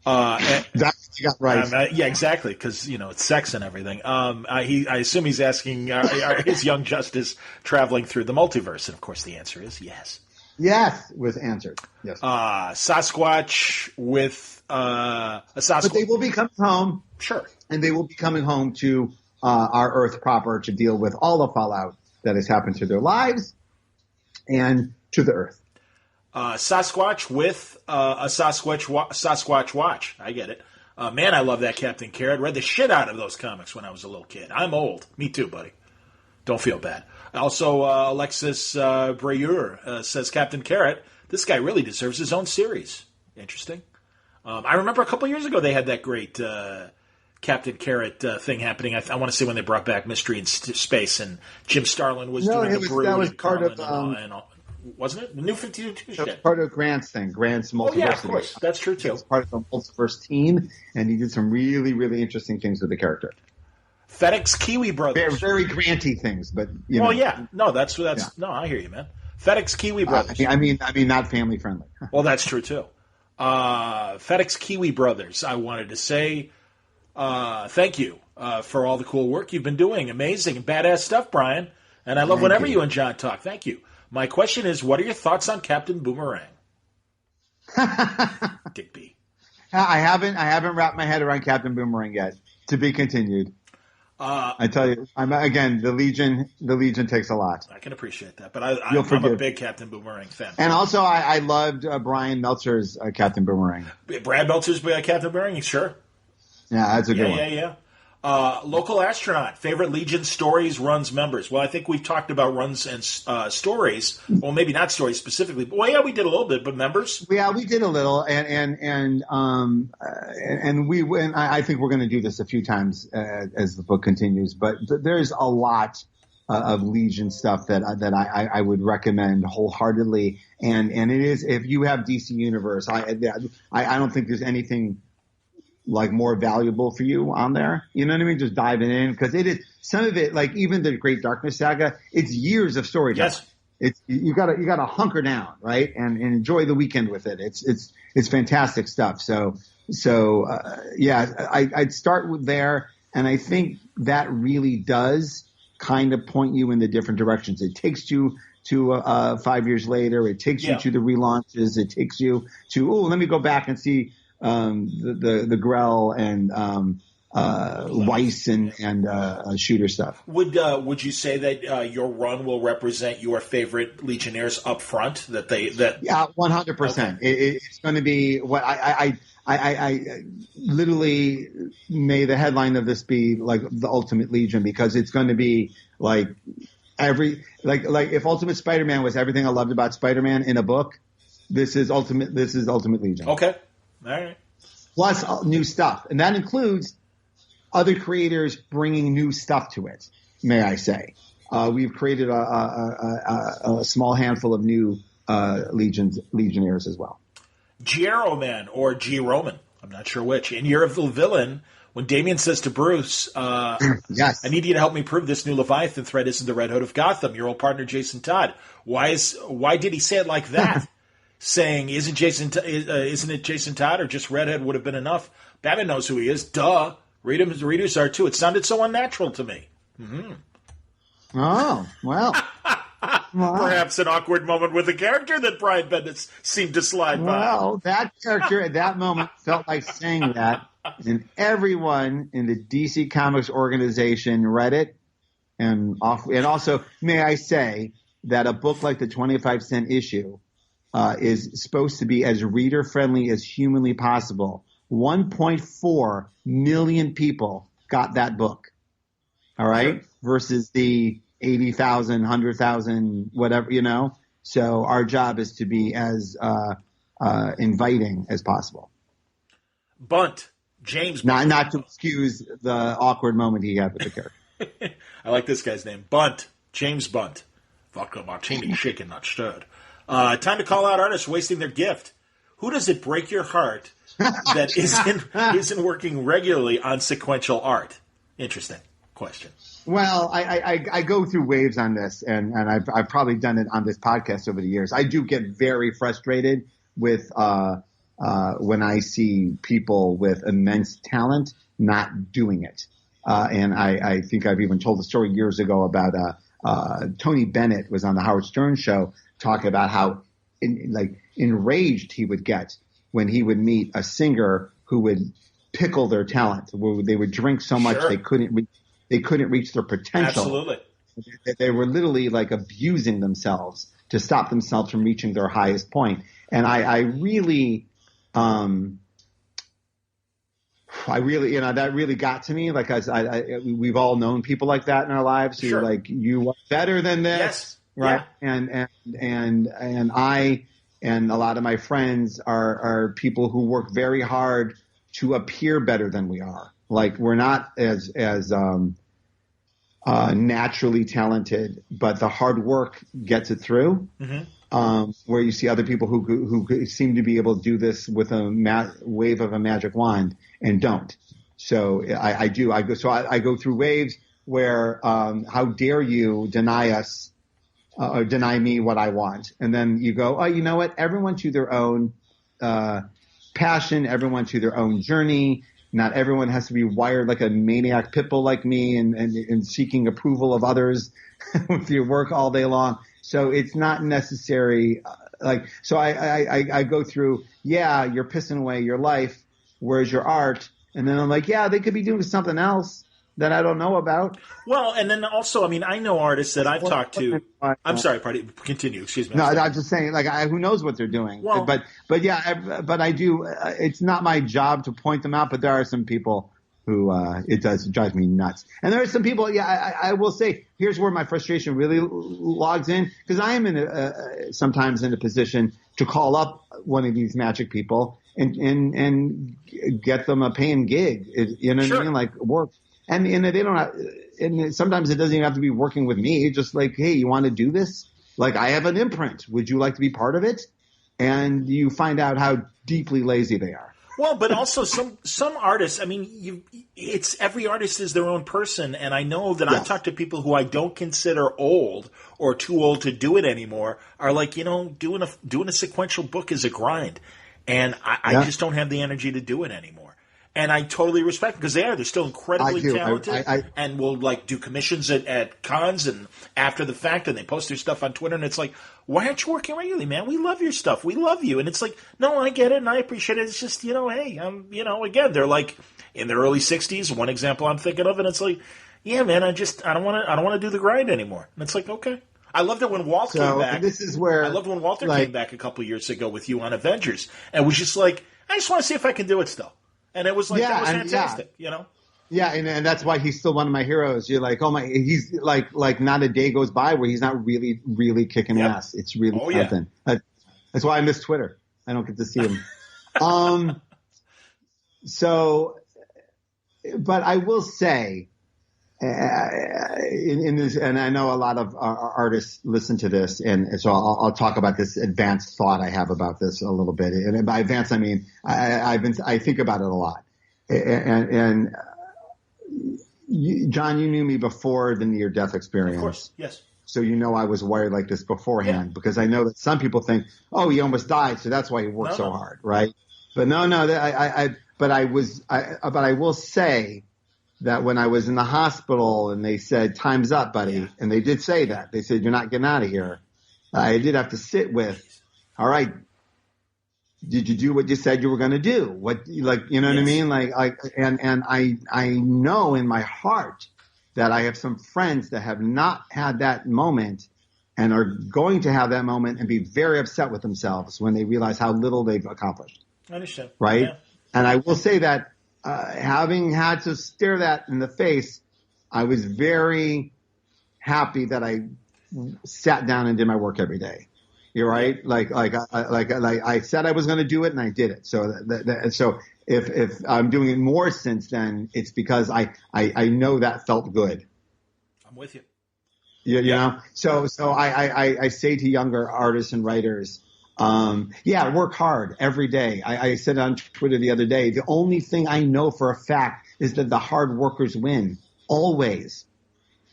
That's you got right. Yeah, exactly, because it's sex and everything. I assume he's asking, is Young Justice traveling through the multiverse? And of course, the answer is yes. Yes, was answered. Yes. Sasquatch with a Sasquatch. But they will be coming home. Sure. And they will be coming home to our Earth proper to deal with all the fallout that has happened to their lives and to the Earth. Sasquatch with a Sasquatch watch. I get it. Man, I love that Captain Carrot. Read the shit out of those comics when I was a little kid. I'm old. Me too, buddy. Don't feel bad. Also, Alexis Brayur says, Captain Carrot, this guy really deserves his own series. Interesting. I remember a couple years ago they had that great Captain Carrot thing happening. I want to say when they brought back Mystery in Space and Jim Starlin was doing the Brood. That was part of and all. Wasn't it? The New 52 shit. That was part of Grant's thing. Grant's Multiverse. Oh, yeah, of course. That's true, too. He was part of the Multiverse team, and he did some really, really interesting things with the character. FedEx Kiwi Brothers. Very Granty things, but, Well, yeah. No, that's yeah. No, I hear you, man. FedEx Kiwi Brothers. I mean, not family friendly. Well, that's true, too. FedEx Kiwi Brothers, I wanted to say thank you for all the cool work you've been doing. Amazing and badass stuff, Brian. And I love whenever you and John talk. Thank you. My question is, what are your thoughts on Captain Boomerang? Dick B. I haven't wrapped my head around Captain Boomerang yet. To be continued. I tell you, the Legion takes a lot. I can appreciate that, but I'm a big Captain Boomerang fan. And also, I loved Brian Meltzer's Captain Boomerang. Brad Meltzer's Captain Boomerang, sure. Yeah, that's a good one. Yeah. Local astronaut, favorite Legion stories, runs, members. Well, I think we've talked about runs and stories. Well, maybe not stories specifically, but well, yeah, we did a little bit. But members, yeah, we did a little, and I think we're going to do this a few times as the book continues. But there's a lot of Legion stuff that I would recommend wholeheartedly, and it is, if you have DC Universe, I don't think there's anything like more valuable for you on there. You know what I mean? Just diving in, because it is some of it, like even the Great Darkness Saga, it's years of storytelling. Yes. It's you gotta hunker down, right? And enjoy the weekend with it. It's fantastic stuff. So I'd start with there, and I think that really does kind of point you in the different directions. It takes you to 5 years later. It takes you to the relaunches. It takes you to, let me go back and see the Grell and Weiss and Shooter stuff. Would you say that your run will represent your favorite Legionnaires up front? Yeah, 100%. Okay. It's going to be what I I literally made the headline of this be like the Ultimate Legion, because it's going to be like if Ultimate Spider-Man was everything I loved about Spider-Man in a book, this is Ultimate Legion. Okay. All right. Plus new stuff. And that includes other creators bringing new stuff to it, may I say. We've created a small handful of new Legionnaires as well. Giro Man or G Roman, I'm not sure which. And you're the villain when Damian says to Bruce, yes, I need you to help me prove this new Leviathan threat isn't the Red Hood of Gotham, your old partner Jason Todd. Why did he say it like that? Saying, isn't it Jason Todd, or just Red Hood would have been enough? Batman knows who he is. Duh. Readers are too. It sounded so unnatural to me. Mm-hmm. Oh, well. Perhaps an awkward moment with a character that Brian Bendis seemed to slide by. Well, that character at that moment felt like saying that, and everyone in the DC Comics organization read it. And also, may I say that a book like the 25-cent issue is supposed to be as reader-friendly as humanly possible. 1.4 million people got that book. All right? Versus the 80,000, 100,000, whatever, So our job is to be as inviting as possible. Bunt. James Bunt. Not to excuse the awkward moment he had with the character. I like this guy's name. Bunt. James Bunt. Vodka martini, shaken, not stirred. Time to call out artists wasting their gift. Who does it break your heart that isn't working regularly on sequential art? Interesting question. Well, I go through waves on this, and I've probably done it on this podcast over the years. I do get very frustrated with when I see people with immense talent not doing it. And I think I've even told the story years ago about Tony Bennett was on the Howard Stern show talking about how enraged he would get when he would meet a singer who would pickle their talent, where they would drink so much they couldn't reach their potential. Absolutely. They were literally like abusing themselves to stop themselves from reaching their highest point. And I really, that really got to me. Like we've all known people like that in our lives who like, you are better than this. Yes. Right. Yeah. And I and a lot of my friends are people who work very hard to appear better than we are. Like we're not as naturally talented, but the hard work gets it through. Mm-hmm. Where you see other people who seem to be able to do this with a wave of a magic wand and don't. So I go through waves where how dare you deny us or deny me what I want, and then you go, oh, you know what? Everyone to their own passion, everyone to their own journey. Not everyone has to be wired like a maniac pitbull like me and seeking approval of others with your work all day long. So it's not necessary. So I go through, you're pissing away your life. Where's your art? And then I'm like, they could be doing something else that I don't know about. Well, and then also, I know artists that I've talked to. I'm sorry, continue. Excuse me. No, I'm just saying, who knows what they're doing? Well, but I do. It's not my job to point them out, but there are some people who it drives me nuts. And there are some people. I will say, here's where my frustration really logs in, because I am sometimes in a position to call up one of these magic people and get them a paying gig. You know what I mean? Like work. And they don't have, and sometimes it doesn't even have to be working with me. Just like, hey, you want to do this? Like, I have an imprint. Would you like to be part of it? And you find out how deeply lazy they are. Well, but also some artists. It's every artist is their own person, and I know that I've talked to people who I don't consider old or too old to do it anymore. Are like, doing a sequential book is a grind, and I just don't have the energy to do it anymore. And I totally respect them because they're still incredibly talented and will do commissions at cons and after the fact, and they post their stuff on Twitter, and it's like, why aren't you working regularly, man? We love your stuff. We love you. And it's like, no, I get it and I appreciate it. It's just, hey, again, they're like in their early 60s, one example I'm thinking of, and it's like, yeah, man, I don't want to do the grind anymore. And it's like, okay. I loved it when Walt came back. This is where I loved when Walter came back a couple years ago with you on Avengers. And it was just like, I just want to see if I can do it still. And it was like, that was fantastic, you know? Yeah, and that's why he's still one of my heroes. You're like, oh my, he's like not a day goes by where he's not really, really kicking ass. It's really something. That's why I miss Twitter. I don't get to see him. But I will say, in this, and I know a lot of artists listen to this, and so I'll talk about this advanced thought I have about this a little bit. And by advanced, I mean I think about it a lot. And John, you knew me before the near-death experience. Of course, yes. So you know I was wired like this beforehand, because I know that some people think, oh, he almost died, so that's why he worked so hard, right? But no, but I will say that when I was in the hospital and they said, time's up, buddy, and they did say that. They said, you're not getting out of here. I did have to sit with, all right, did you do what you said you were going to do? What, like, you know what I mean? And I know in my heart that I have some friends that have not had that moment and are going to have that moment and be very upset with themselves when they realize how little they've accomplished. I understand. Right? Yeah. And I will say that having had to stare that in the face, I was very happy that I sat down and did my work every day. You're right. Like I said I was going to do it, and I did it. So so if I'm doing it more since then, it's because I know that felt good. I'm with you. You know. So I say to younger artists and writers, work hard every day. I said on Twitter the other day, the only thing I know for a fact is that the hard workers win always.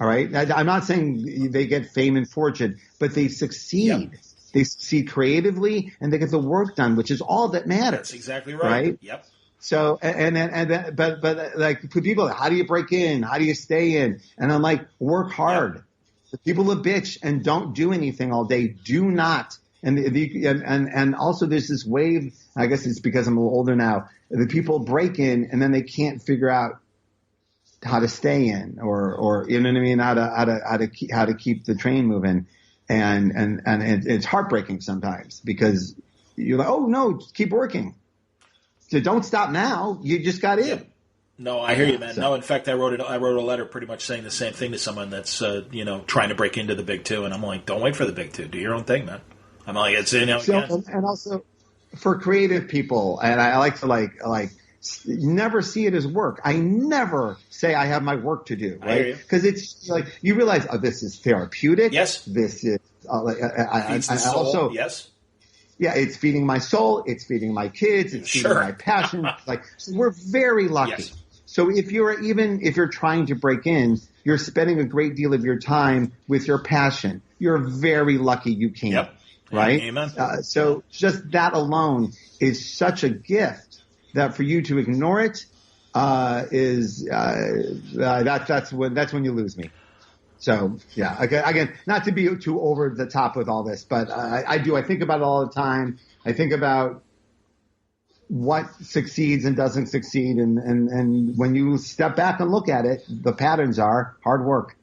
All right. I'm not saying they get fame and fortune, but they succeed. Yep. They succeed creatively and they get the work done, which is all that matters. That's exactly right. Yep. So, but like for people, how do you break in? How do you stay in? And I'm like, work hard. Yep. The people that bitch and don't do anything all day, do not. And also there's this wave, I guess it's because I'm a little older now, the people break in and then they can't figure out how to stay in or you know what I mean, how to keep the train moving. And it's heartbreaking sometimes because you're like, oh no, keep working. So don't stop now. You just got in. Yeah. No, I hear you, man. So. No, in fact, I wrote a letter pretty much saying the same thing to someone that's trying to break into the big two, and I'm like, don't wait for the big two. Do your own thing, man. I'm like, it's and also for creative people, and I like to never see it as work. I never say I have my work to do, right? Because it's like you realize, oh, this is therapeutic. Yes. This is feeds the soul. Also, yes. Yeah, it's feeding my soul. It's feeding my kids. It's feeding my passion. So we're very lucky. Yes. So if you're trying to break in, you're spending a great deal of your time with your passion. You're very lucky you can. Yep. Right? Amen. So just that alone is such a gift that for you to ignore it that's when you lose me. So yeah, again, not to be too over the top with all this, but I think about it all the time. I think about what succeeds and doesn't succeed, and when you step back and look at it, the patterns are hard work.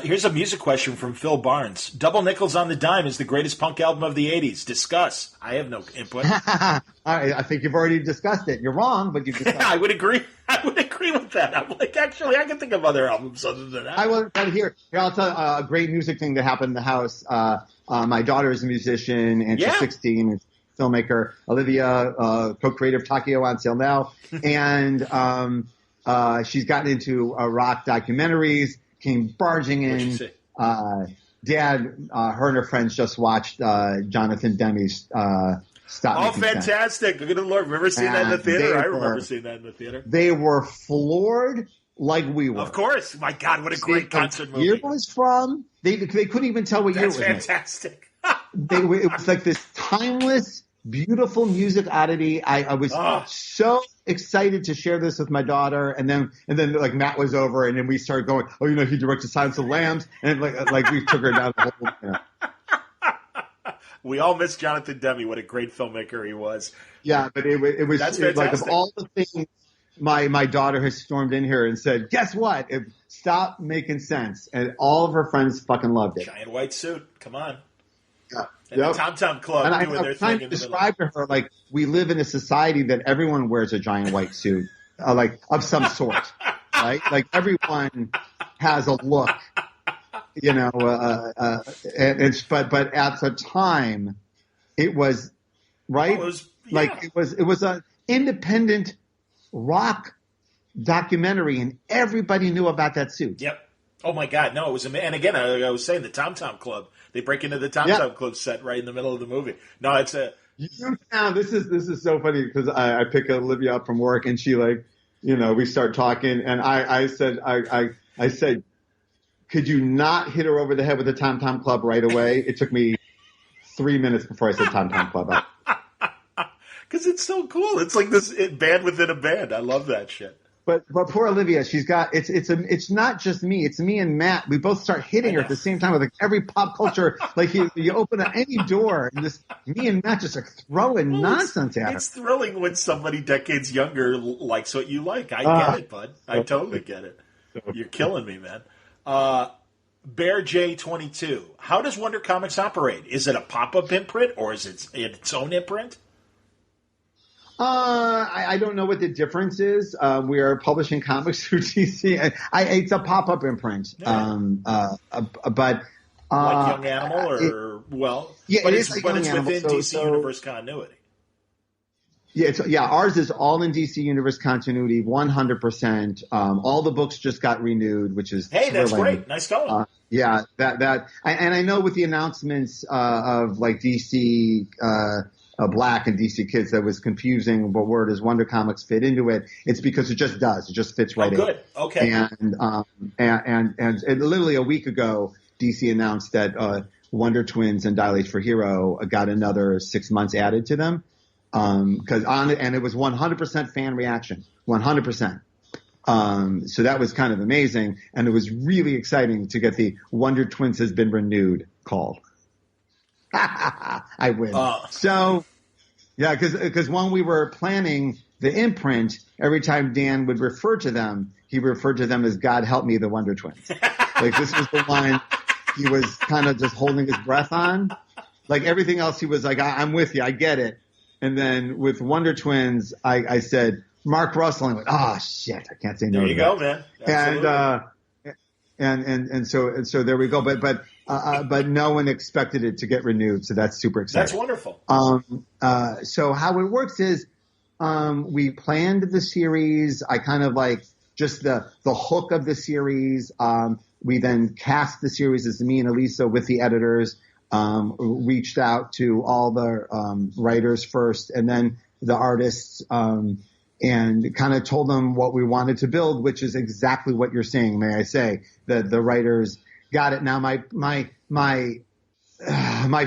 Here's a music question from Phil Barnes. Double Nickels on the Dime is the greatest punk album of the 80s. Discuss. I have no input. I think you've already discussed it. You're wrong, but you've discussed it. I would agree with that. I'm like, actually, I can think of other albums other than that. I will here. I'll tell you a great music thing that happened in the house. My daughter is a musician, and she's 16, and filmmaker. Olivia, co-creator of Takio on sale now. And she's gotten into rock documentaries. Came barging in. Dad, her and her friends just watched Jonathan Demme's Stop. Oh, fantastic! Good Lord, remember seeing that in the theater? I remember seeing that in the theater. They were floored like we were. Of course, my God, what a great concert movie! Year it was from? They couldn't even tell what year it was. That's fantastic. It was like this timeless, beautiful music oddity. I was so excited to share this with my daughter, and then like Matt was over, and then we started going, oh, he directed Silence of the Lambs, and like we took her down the whole. We all miss Jonathan Demme. What a great filmmaker he was. Yeah, but it was like of all the things my daughter has stormed in here and said, guess what? It stopped making sense, and all of her friends fucking loved it. Giant white suit. Come on. Yeah. And the Tom Tom Club and doing I their was trying thing to in the middle. describe to her, like, we live in a society that everyone wears a giant white suit, like, of some sort, right? Like, everyone has a look, you know, but at the time, it was, right? Oh, Like, it was an independent rock documentary, and everybody knew about that suit. Yep. Oh my God, no, it was and again, I was saying the Tom Tom Club. They break into the Tom Tom Club set right in the middle of the movie. No, it's a. This is so funny because I pick Olivia up from work and she, like, you know, we start talking and I said, could you not hit her over the head with the Tom Tom Club right away? It took me 3 minutes before I said Tom Tom Club. Because it's so cool. It's like this band within a band. I love that shit. But poor Olivia, she's got it's not just me. It's me and Matt. We both start hitting her at the same time with, like, every pop culture. Like, you open any door and just me and Matt just, like, throwing nonsense at her. It's thrilling when somebody decades younger likes what you like. I get it, bud. I totally get it. You're killing me, man. Bear J22. How does Wonder Comics operate? Is it a pop-up imprint or is it its own imprint? I don't know what the difference is. We are publishing comics through DC. It's a pop-up imprint. Yeah. But like Young Animal, but it's within DC Universe continuity. Yeah, ours is all in DC Universe continuity, 100%. All the books just got renewed, which is thrilling. That's great. Nice going. Yeah, and I know with the announcements of, like, DC Black and DC Kids, that was confusing. But where does Wonder Comics fit into it? It's because it just does. It just fits right in. Good. Okay. And literally a week ago, DC announced that Wonder Twins and Dial H for Hero got another 6 months added to them. And it was 100% fan reaction, 100%. So that was kind of amazing, and it was really exciting to get the Wonder Twins has been renewed call. I win. So, yeah, because when we were planning the imprint, every time Dan would refer to them, he referred to them as "God help me, the Wonder Twins." Like, this was the one he was kind of just holding his breath on. Like, everything else, he was like, "I'm with you, I get it." And then with Wonder Twins, I said Mark Russell, and I went, "Oh shit, I can't say no." There you go, man. Absolutely. And so there we go. But no one expected it to get renewed, so that's super exciting. That's wonderful. So how it works is, we planned the series. I kind of like just the hook of the series. We then cast the series as me and Elisa with the editors. Reached out to all the writers first, and then the artists, and kind of told them what we wanted to build, which is exactly what you're saying. May I say that the writers got it. Now, my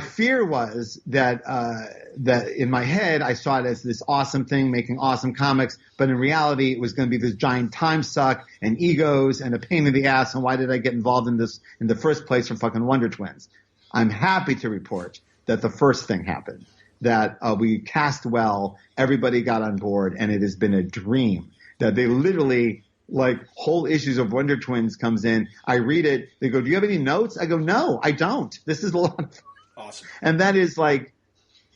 fear was that in my head I saw it as this awesome thing, making awesome comics, but in reality it was going to be this giant time suck and egos and a pain in the ass. And why did I get involved in this in the first place from fucking Wonder Twins? I'm happy to report that the first thing happened, that we cast well, everybody got on board, and it has been a dream. That they literally, like, whole issues of Wonder Twins comes in, I read it, they go, "Do you have any notes?" I go, "No, I don't. This is a lot of fun." Awesome. And that is, like,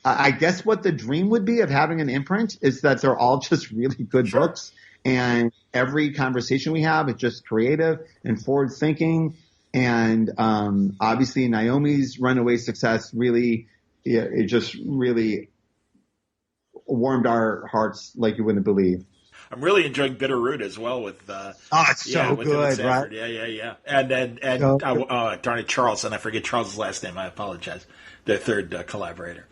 I guess what the dream would be of having an imprint is that they're all just really good books, and every conversation we have is just creative and forward thinking. And obviously Naomi's runaway success really, it just really warmed our hearts like you wouldn't believe. I'm really enjoying Bitterroot as well with it's so good, right? Yeah. And darn it, Charles, and I forget Charles' last name. I apologize. Their third collaborator.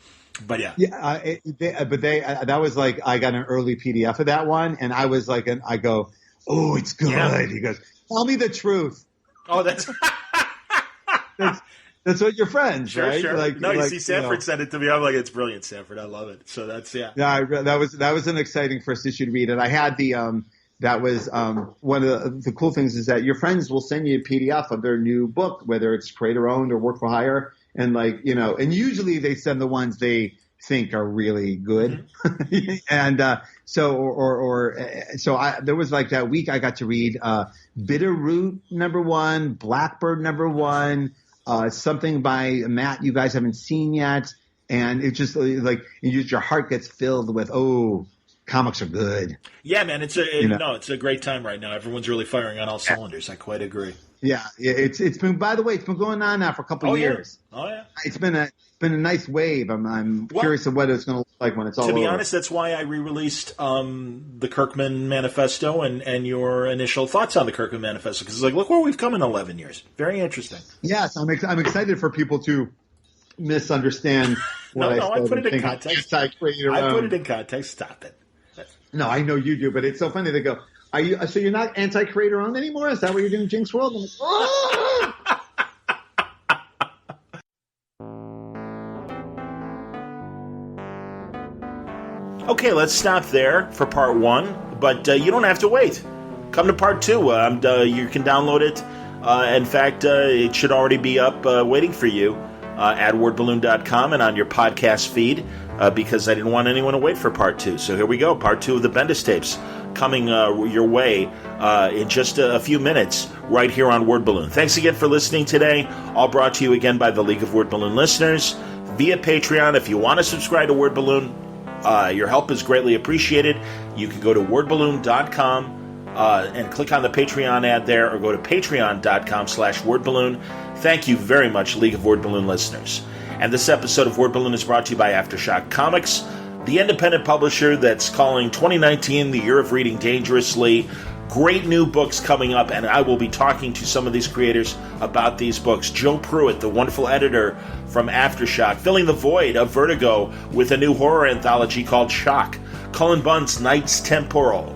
But yeah. That was like, I got an early PDF of that one, and I was like, I go, "Oh, it's good." Yeah. He goes, "Tell me the truth." Oh, that's what your friends, sure, right? Sure. Like, you see, Sanford sent it to me. I'm like, "It's brilliant, Sanford. I love it." So that's that was an exciting first issue to read, and I had that was one of the cool things is that your friends will send you a PDF of their new book, whether it's creator owned or work for hire, and and usually they send the ones they think are really good, mm-hmm. And there was like that week I got to read Bitterroot #1, Blackbird #1, something by Matt you guys haven't seen yet, and it's just like your heart gets filled with, oh, comics are good. Yeah, man, it's a great time right now. Everyone's really firing on all cylinders. I quite agree. Yeah, it's been, by the way, it's been going on now for a couple of years. Oh yeah, it's been a nice wave. I'm curious of what it's going to look like when it's all over. To be honest, that's why I re-released the Kirkman Manifesto and your initial thoughts on the Kirkman Manifesto, because it's like, look where we've come in 11 years. Very interesting. Yes, I'm excited for people to misunderstand what I said. I put it in context. I put it in context. Stop it. No, I know you do, but it's so funny. They go, so you're not anti-creator owned anymore? Is that what you're doing, Jinxworld? I'm like, oh! Okay, let's stop there for part 1, but you don't have to wait. Come to part 2. You can download it. In fact, it should already be up waiting for you at wordballoon.com and on your podcast feed, because I didn't want anyone to wait for part 2. So here we go, part 2 of the Bendis tapes coming your way in just a few minutes right here on Word Balloon. Thanks again for listening today. All brought to you again by the League of Word Balloon listeners via Patreon. If you want to subscribe to Word Balloon, your help is greatly appreciated. You can go to wordballoon.com and click on the Patreon ad there, or go to patreon.com/wordballoon. Thank you very much, League of Word Balloon listeners. And this episode of Word Balloon is brought to you by Aftershock Comics, the independent publisher that's calling 2019 the year of reading dangerously. Great new books coming up, and I will be talking to some of these creators about these books. Joe Pruitt, the wonderful editor from Aftershock, filling the void of Vertigo with a new horror anthology called Shock. Cullen Bunn's Knights Temporal.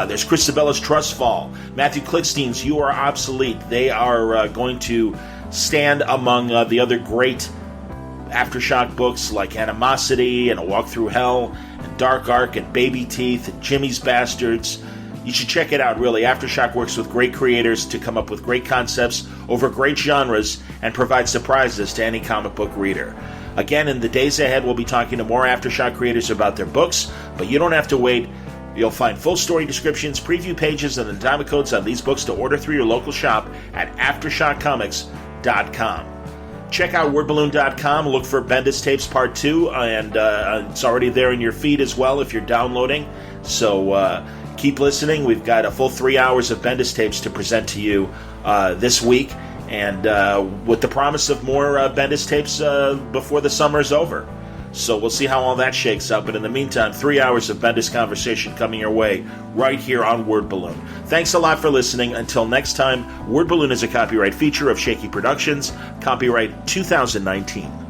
There's Christabella's Trustfall. Matthew Klickstein's You Are Obsolete. They are going to stand among the other great Aftershock books like Animosity and A Walk Through Hell and Dark Ark and Baby Teeth and Jimmy's Bastards. You should check it out, really. Aftershock works with great creators to come up with great concepts over great genres and provide surprises to any comic book reader. Again, in the days ahead, we'll be talking to more Aftershock creators about their books, but you don't have to wait. You'll find full story descriptions, preview pages, and the diamond codes on these books to order through your local shop at AftershockComics.com. Check out wordballoon.com, look for Bendis Tapes Part 2, and it's already there in your feed as well if you're downloading. So keep listening. We've got a full 3 hours of Bendis Tapes to present to you this week, and with the promise of more Bendis Tapes before the summer's over. So we'll see how all that shakes out. But in the meantime, 3 hours of Bendis conversation coming your way right here on Word Balloon. Thanks a lot for listening. Until next time, Word Balloon is a copyright feature of Shaky Productions, copyright 2019.